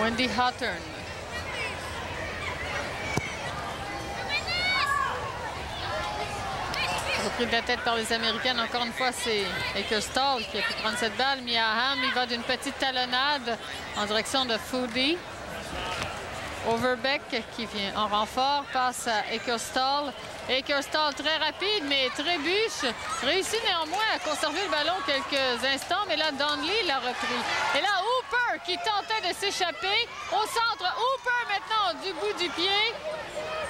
Wendy Hawthorne. Repris de la tête par les Américaines. Encore une fois, c'est Eckerstall qui a pu prendre cette balle. Mia Hamm, il va d'une petite talonnade en direction de Foodie. Overbeck qui vient en renfort, passe à Eckerstall. Eckerstall très rapide mais trébuche. Réussit néanmoins à conserver le ballon quelques instants, mais là Donnelly l'a repris. Et là Hooper qui tentait de s'échapper. Au centre, Hooper maintenant du bout du pied.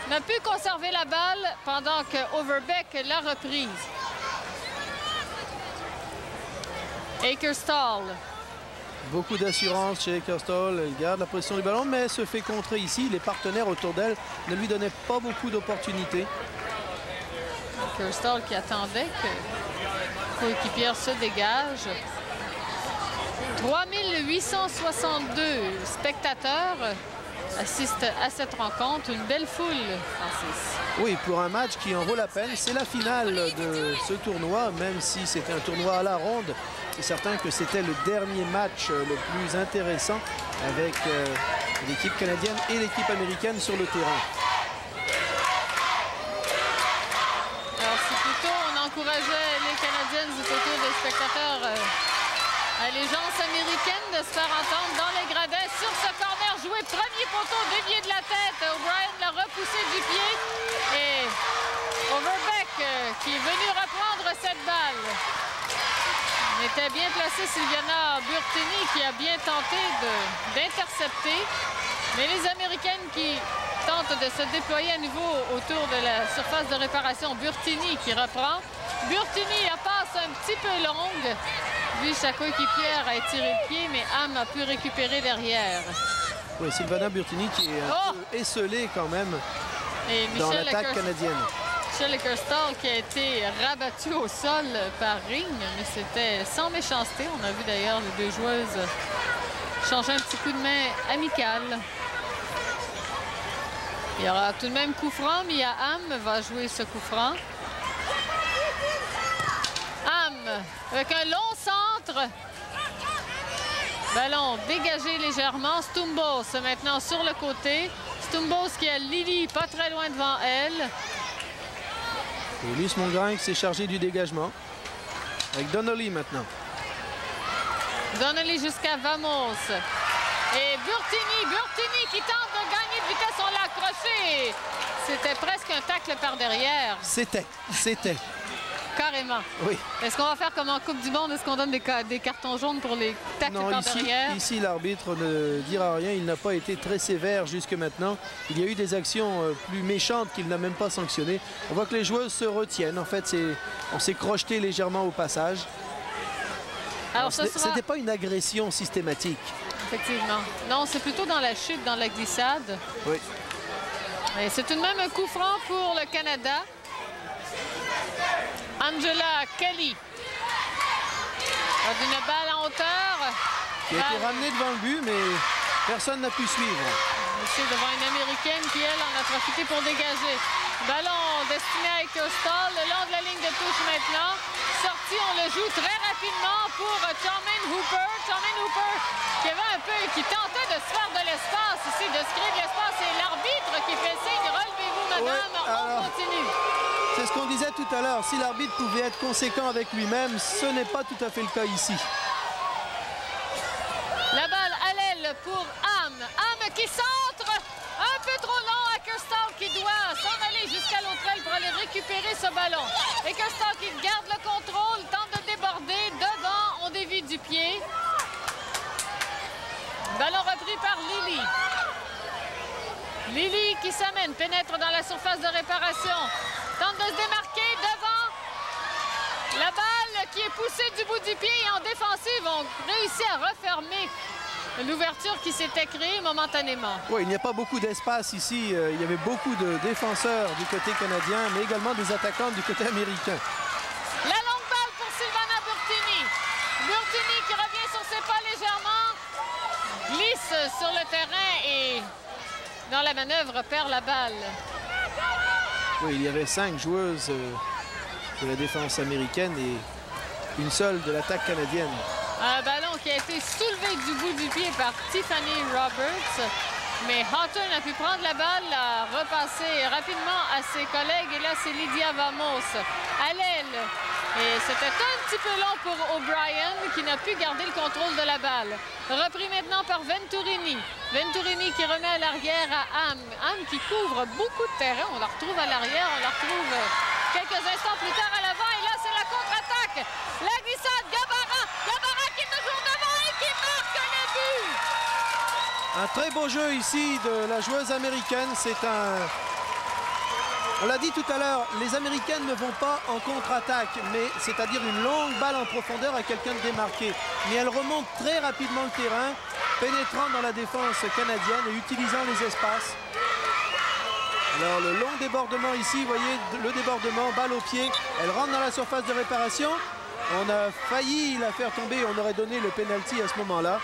N'a pu conserver la balle pendant que Overbeck l'a reprise. Eckerstall. Beaucoup d'assurance chez Eckerstall. Elle garde la position du ballon, mais se fait contrer ici. Les partenaires autour d'elle ne lui donnaient pas beaucoup d'opportunités. Eckerstall qui attendait que coéquipière se dégage. 3862 spectateurs assistent à cette rencontre. Une belle foule, Francis. Oui, pour un match qui en vaut la peine. C'est la finale de ce tournoi, même si c'était un tournoi à la ronde. C'est certain que c'était le dernier match le plus intéressant avec l'équipe canadienne et l'équipe américaine sur le terrain. Alors, si plutôt on encourageait les Canadiennes du côté des spectateurs, allégeance américaine de se faire entendre dans les gradins sur ce corner joué. Premier poteau dévié de la tête. O'Brien l'a repoussé du pied. Et Overbeck qui est venu reprendre cette balle. On était bien placé Sylviana Burtini qui a bien tenté d'intercepter. Mais les Américaines qui tentent de se déployer à nouveau autour de la surface de réparation. Burtini qui reprend. Burtini, la passe un petit peu longue. Lui, sa coéquipière a étiré le pied, mais Ham a pu récupérer derrière. Oui, Sylvana Burtini qui est un peu esselée quand même dans l'attaque canadienne. Michel Eckerstall qui a été rabattu au sol par Ring, mais c'était sans méchanceté. On a vu d'ailleurs les deux joueuses changer un petit coup de main amical. Il y aura tout de même coup franc. Mia Hamm va jouer ce coup franc. Hamm avec un long centre. Ballon dégagé légèrement. Stumbos maintenant sur le côté. Stumbos qui a Lily pas très loin devant elle. Et Luce Mongrain qui s'est chargé du dégagement. Avec Donnelly maintenant. Donnelly jusqu'à Vamos. Et Burtini qui tente de gagner de vitesse. On l'a accroché. C'était presque un tacle par derrière. C'était. Carrément. Oui. Est-ce qu'on va faire comme en Coupe du Monde? Est-ce qu'on donne des cartons jaunes pour les tacles par derrière? Ici, l'arbitre ne dira rien. Il n'a pas été très sévère jusque maintenant. Il y a eu des actions plus méchantes qu'il n'a même pas sanctionnées. On voit que les joueuses se retiennent. En fait, on s'est crocheté légèrement au passage. Alors ce n'était pas une agression systématique. Effectivement. Non, c'est plutôt dans la chute, dans la glissade. Oui. Et c'est tout de même un coup franc pour le Canada. Angela Kelly a une balle en hauteur. Qui a été ramenée devant le but, mais personne n'a pu suivre. C'est devant une Américaine qui, elle, en a profité pour dégager. Ballon destiné à Eckerstall, le long de la ligne de touche maintenant. Sorti, on le joue très rapidement pour Charmaine Hooper. Charmaine Hooper qui tentait de se faire de l'espace ici, de se créer de l'espace. Et l'arbitre qui fait signe, relevez-vous, madame, on continue. C'est ce qu'on disait tout à l'heure. Si l'arbitre pouvait être conséquent avec lui-même, ce n'est pas tout à fait le cas ici. La balle à l'aile pour Hamm. Hamm qui centre. Un peu trop long. Eckerstall qui doit s'en aller jusqu'à l'autre aile pour aller récupérer ce ballon. Eckerstall qui garde le contrôle, tente de déborder. Devant, on dévie du pied. Ballon repris par Lily. Lily qui s'amène, pénètre dans la surface de réparation. Tente de se démarquer devant. La balle qui est poussée du bout du pied et en défensive ont réussi à refermer l'ouverture qui s'était créée momentanément. Oui, il n'y a pas beaucoup d'espace ici. Il y avait beaucoup de défenseurs du côté canadien, mais également des attaquants du côté américain. La longue balle pour Sylvana Burtini. Burtini qui revient sur ses pas légèrement. Glisse sur le terrain et dans la manœuvre perd la balle. Oui, il y avait 5 joueuses de la défense américaine et une seule de l'attaque canadienne. Un ballon qui a été soulevé du bout du pied par Tiffany Roberts. Mais Houghton a pu prendre la balle, la repasser rapidement à ses collègues. Et là, c'est Lydia Vamos. À l'aile, Et c'était un petit peu long pour O'Brien qui n'a pu garder le contrôle de la balle. Repris maintenant par Venturini. Venturini qui remet à l'arrière à Ham. Ham qui couvre beaucoup de terrain. On la retrouve à l'arrière, on la retrouve quelques instants plus tard à l'avant. Et là, c'est la contre-attaque. La glissade, Gabara. Gabara qui est toujours devant et qui marque le but. Un très beau jeu ici de la joueuse américaine. C'est un... On l'a dit tout à l'heure, les Américaines ne vont pas en contre-attaque, mais c'est-à-dire une longue balle en profondeur à quelqu'un de démarqué. Mais elle remonte très rapidement le terrain, pénétrant dans la défense canadienne et utilisant les espaces. Alors le long débordement ici, vous voyez le débordement, balle au pied, elle rentre dans la surface de réparation. On a failli la faire tomber, on aurait donné le penalty à ce moment-là.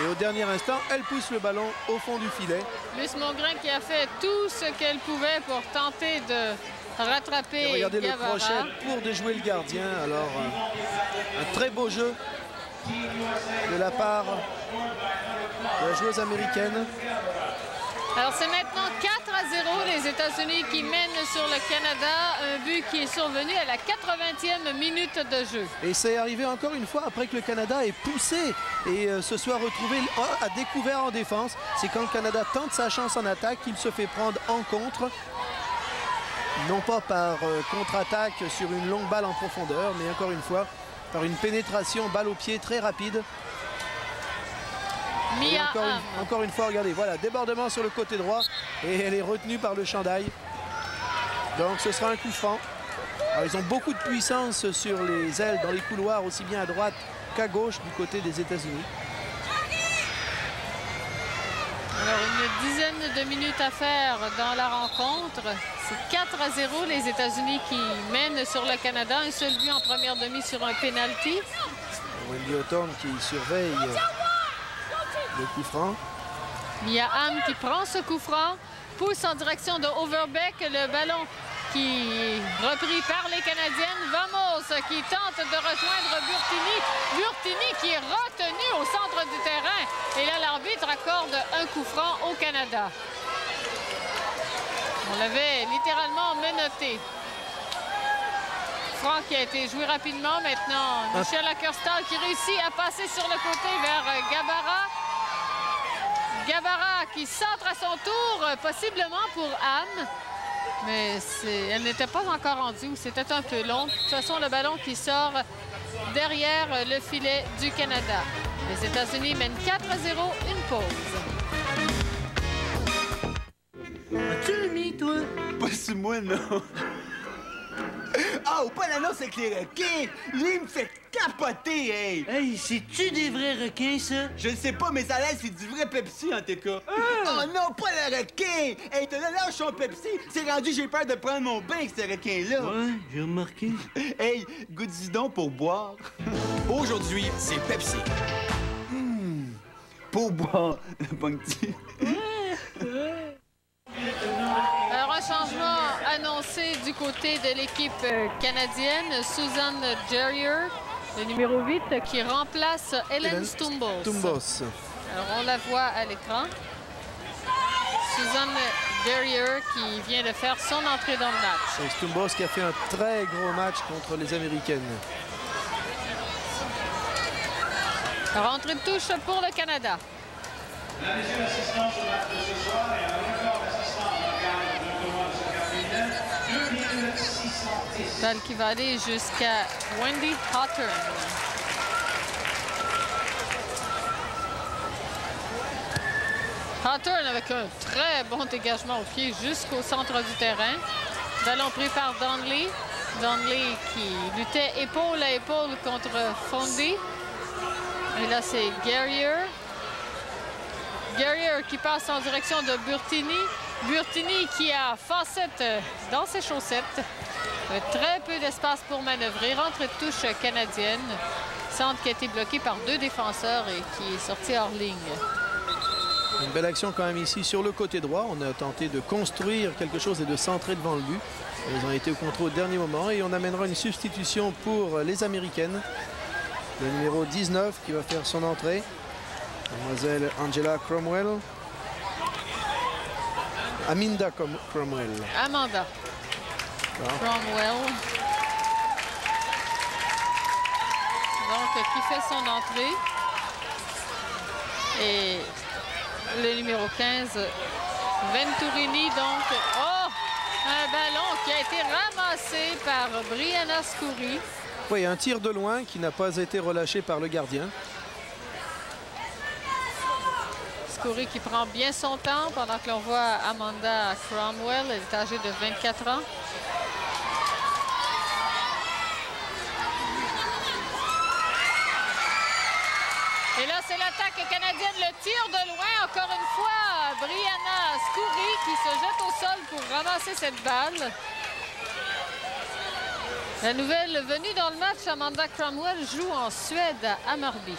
Et au dernier instant, elle pousse le ballon au fond du filet. Luce Mongrain qui a fait tout ce qu'elle pouvait pour tenter de rattraper et regardez Gavara. le crochet pour déjouer le gardien. Alors, un très beau jeu de la part de la joueuse américaine. Alors, c'est maintenant 4-0 les États-Unis qui mènent sur le Canada. Un but qui est survenu à la 80e minute de jeu. Et c'est arrivé encore une fois après que le Canada ait poussé et se soit retrouvé à découvert en défense. C'est quand le Canada tente sa chance en attaque qu'il se fait prendre en contre. Non pas par contre-attaque sur une longue balle en profondeur, mais encore une fois par une pénétration balle au pied très rapide. Mia encore une fois, regardez, voilà, débordement sur le côté droit et elle est retenue par le chandail. Donc ce sera un coup franc. Alors, ils ont beaucoup de puissance sur les ailes, dans les couloirs, aussi bien à droite qu'à gauche du côté des États-Unis. Alors une dizaine de minutes à faire dans la rencontre. C'est 4-0 les États-Unis qui mènent sur le Canada. Un seul but en première demi sur un penalty. Wendy Hawthorne qui surveille le coup franc. Mia Hamm qui prend ce coup franc, pousse en direction de Overbeck, le ballon qui est repris par les Canadiennes. Vamos qui tente de rejoindre Burtini. Burtini qui est retenu au centre du terrain. Et là, l'arbitre accorde un coup franc au Canada. On l'avait littéralement menotté. Franc qui a été joué rapidement. Maintenant, Michel Ackerstal qui réussit à passer sur le côté vers Gabara. Gabara qui centre à son tour, possiblement pour Hamm. Mais elle n'était pas encore rendue ou c'était un peu long. De toute façon, le ballon qui sort derrière le filet du Canada. Les États-Unis mènent 4-0, une pause. As-tu le mis, toi? Pas sur moi, non. Ah, au Pananos avec les requins! Lui, il me fait capoter, hey! Hey, c'est-tu des vrais requins, ça? Je ne sais pas, mais ça l'air, c'est du vrai Pepsi, en tout cas. Oh non, pas le requin! Hey, t'as lâche son Pepsi! C'est rendu, j'ai peur de prendre mon bain avec ce requin-là. Ouais, j'ai remarqué. Hey, goût du don pour boire. Aujourd'hui, c'est Pepsi. Pour boire, ponctu. Alors, un changement annoncé du côté de l'équipe canadienne. Susan Gerrier, le numéro 8, qui remplace Hélène Stumbos. Alors, on la voit à l'écran. Susan Gerrier qui vient de faire son entrée dans le match. C'est Stumbos qui a fait un très gros match contre les Américaines. Rentrée de touche pour le Canada. Mesdames et messieurs, l'assistance au match de ce soir et en record d'assistance dans le cadre du tournoi du soccer féminin, 2,610. Balle qui va aller jusqu'à Wendy Hawthorne. Hawthorne avec un très bon dégagement au pied jusqu'au centre du terrain. Ballon pris par Donnelly. Donnelly qui luttait épaule à épaule contre Fondy. Et là, c'est Gerrier. Gerrier qui passe en direction de Burtini. Burtini qui a Fawcett dans ses chaussettes. Très peu d'espace pour manœuvrer. Rentrée de touche canadienne. Centre qui a été bloqué par deux défenseurs et qui est sorti hors ligne. Une belle action quand même ici sur le côté droit. On a tenté de construire quelque chose et de centrer devant le but. Ils ont été au contrôle au dernier moment et on amènera une substitution pour les Américaines. Le numéro 19 qui va faire son entrée. Mademoiselle Angela Cromwell. Aminda Cromwell. Amanda Cromwell. qui fait son entrée. Et le numéro 15, Venturini, donc. Oh! Un ballon qui a été ramassé par Brianna Scurry. Oui, un tir de loin qui n'a pas été relâché par le gardien. Scurry qui prend bien son temps pendant que l'on voit Amanda Cromwell. Elle est âgée de 24 ans. Et là, c'est l'attaque canadienne, le tir de loin, encore une fois, Brianna Scurry qui se jette au sol pour ramasser cette balle. La nouvelle venue dans le match, Amanda Cromwell joue en Suède à Hammarby.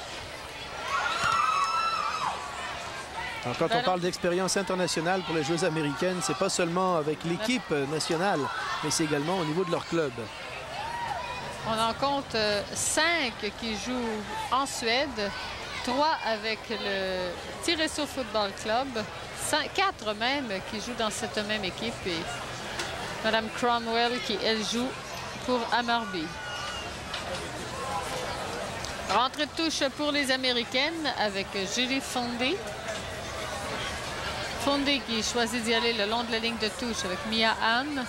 Alors, quand on parle d'expérience internationale pour les joueuses américaines, c'est pas seulement avec l'équipe nationale, mais c'est également au niveau de leur club. On en compte 5 qui jouent en Suède. 3 avec le Tyresö Football Club, 4 même qui jouent dans cette même équipe et Mme Cromwell qui, elle, joue pour Hammarby. Rentrée de touche pour les Américaines avec Julie Fondy. Fondy qui choisit d'y aller le long de la ligne de touche avec Mia Hamm.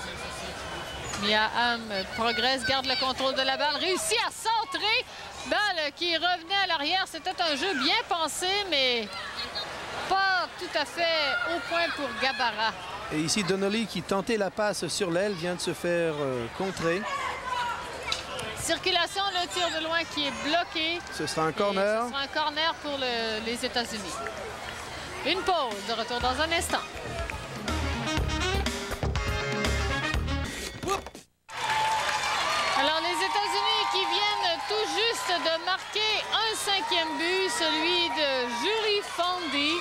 Mia Hamm progresse, garde le contrôle de la balle, réussit à centrer. Balle qui revenait à l'arrière. C'était un jeu bien pensé, mais pas tout à fait au point pour Gabara. Et ici, Donnelly qui tentait la passe sur l'aile vient de se faire contrer. Circulation, le tir de loin qui est bloqué. Ce sera un corner. Ce sera un corner pour les États-Unis. Une pause, de retour dans un instant. Alors, les États-Unis qui viennent tout juste de marquer un 5e but, celui de Julie Fondy.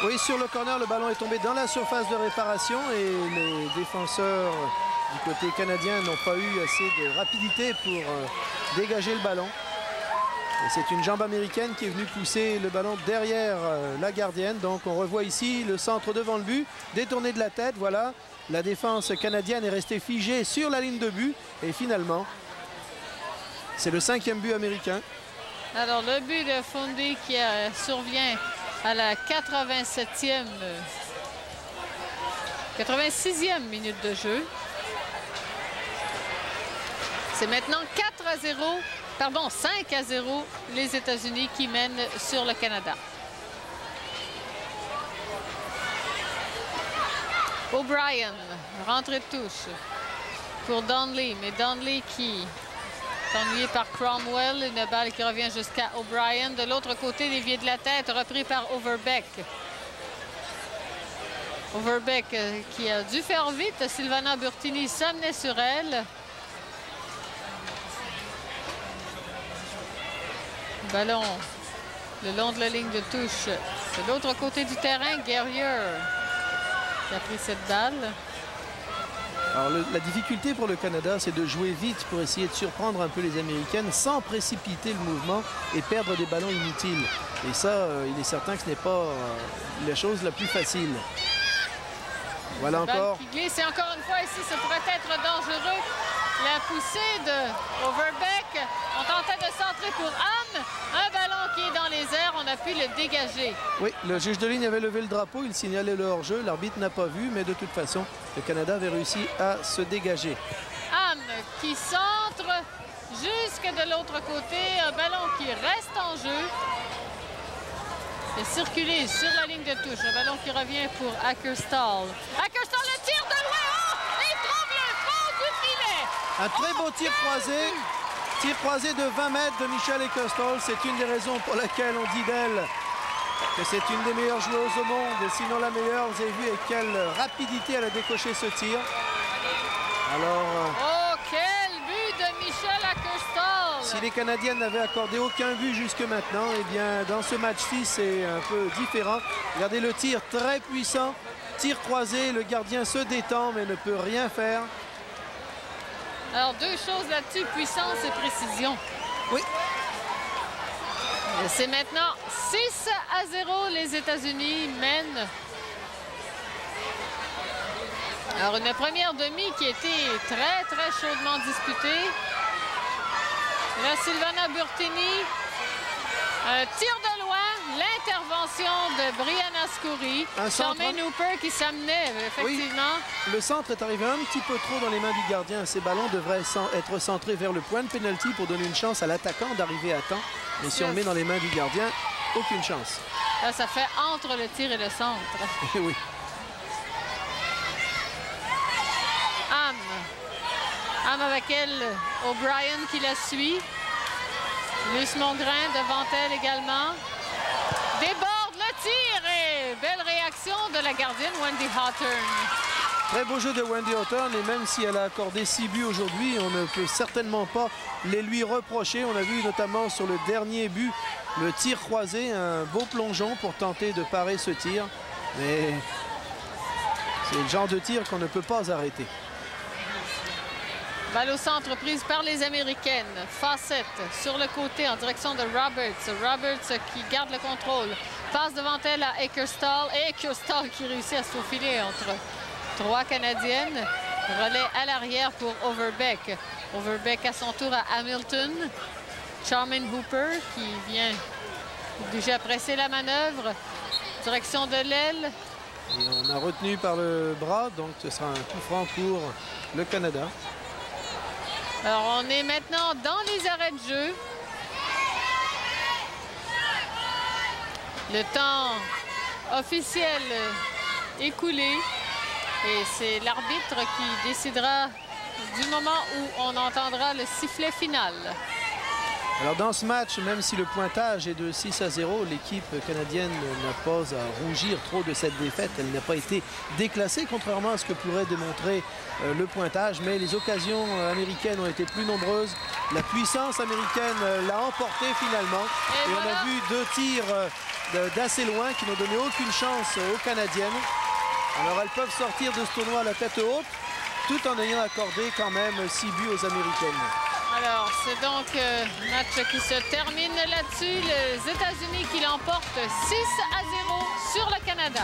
Oui, sur le corner, le ballon est tombé dans la surface de réparation et les défenseurs du côté canadien n'ont pas eu assez de rapidité pour dégager le ballon. Et c'est une jambe américaine qui est venue pousser le ballon derrière la gardienne. Donc on revoit ici le centre devant le but, détourné de la tête, voilà. La défense canadienne est restée figée sur la ligne de but. Et finalement, c'est le 5e but américain. Alors, le but de Fondy qui survient à la 86e minute de jeu. C'est maintenant 5-0, les États-Unis qui mènent sur le Canada. O'Brien, rentrée de touche pour Donnelly, mais Donnelly qui est ennuyé par Cromwell. Une balle qui revient jusqu'à O'Brien. De l'autre côté, dévié de la tête, repris par Overbeck. Overbeck qui a dû faire vite. Silvana Burtini s'amenait sur elle. Ballon le long de la ligne de touche. De l'autre côté du terrain, Guerrier qui a pris cette balle. Alors la difficulté pour le Canada, c'est de jouer vite pour essayer de surprendre un peu les Américaines sans précipiter le mouvement et perdre des ballons inutiles. Et ça, il est certain que ce n'est pas la chose la plus facile. Voilà encore. Qui glisse et encore une fois ici, ça pourrait être dangereux. La poussée de Overbeck. On tentait de centrer pour Hamm. Un ballon qui est dans les airs. On a pu le dégager. Oui, le juge de ligne avait levé le drapeau. Il signalait le hors-jeu. L'arbitre n'a pas vu, mais de toute façon, le Canada avait réussi à se dégager. Hamm qui centre jusque de l'autre côté. Un ballon qui reste en jeu. Et circulé sur la ligne de touche. Un ballon qui revient pour Ackerstall. Ackerstall, le tir de loin. Oh! Il trouve le fond du filet. Un très beau tir croisé. Tir croisé de 20 mètres de Michelle Ackerstall. C'est une des raisons pour laquelle on dit d'elle que c'est une des meilleures joueuses au monde. Sinon la meilleure. Vous avez vu avec quelle rapidité elle a décoché ce tir. Alors... Oh, quel but de Michelle Ackerstall! Si les Canadiennes n'avaient accordé aucun but jusque maintenant, eh bien, dans ce match-ci, c'est un peu différent. Regardez le tir très puissant. Tir croisé, le gardien se détend, mais ne peut rien faire. Alors, deux choses là-dessus, puissance et précision. Oui. C'est maintenant 6-0. Les États-Unis mènent. Alors, une première demi qui a été très, très chaudement disputée. Là, Silvana Burtini. Un tir de loin. L'intervention de Brianna Scoury. Charmaine Hooper qui s'amenait, effectivement. Oui, le centre est arrivé un petit peu trop dans les mains du gardien. Ces ballons devraient être centrés vers le point de pénalty pour donner une chance à l'attaquant d'arriver à temps. Mais si on le met dans les mains du gardien, aucune chance. Là, ça fait entre le tir et le centre. Oui. Anne avec elle, O'Brien qui la suit. Luce Mongrain devant elle également. Déborde le tir et belle réaction de la gardienne Wendy Hawthorne. Très beau jeu de Wendy Hawthorne et même si elle a accordé 6 buts aujourd'hui, on ne peut certainement pas les lui reprocher. On a vu notamment sur le dernier but le tir croisé, un beau plongeon pour tenter de parer ce tir. Mais c'est le genre de tir qu'on ne peut pas arrêter. Balle au centre prise par les Américaines. Fawcett sur le côté en direction de Roberts. Roberts qui garde le contrôle. Passe devant elle à Eckerstall. Et Eckerstall qui réussit à se faufiler entre 3 Canadiennes. Relais à l'arrière pour Overbeck. Overbeck à son tour à Hamilton. Charmaine Hooper qui vient déjà presser la manœuvre. Direction de l'aile. Et on a retenu par le bras, donc ce sera un coup franc pour le Canada. Alors, on est maintenant dans les arrêts de jeu. Le temps officiel écoulé. Et c'est l'arbitre qui décidera du moment où on entendra le sifflet final. Alors dans ce match, même si le pointage est de 6-0, l'équipe canadienne n'a pas à rougir trop de cette défaite. Elle n'a pas été déclassée, contrairement à ce que pourrait démontrer le pointage. Mais les occasions américaines ont été plus nombreuses. La puissance américaine l'a emporté finalement. Et voilà. On a vu 2 tirs d'assez loin qui n'ont donné aucune chance aux Canadiennes. Alors elles peuvent sortir de ce tournoi à la tête haute, tout en ayant accordé quand même 6 buts aux Américaines. Alors, c'est donc un match qui se termine là-dessus. Les États-Unis qui l'emportent 6-0 sur le Canada.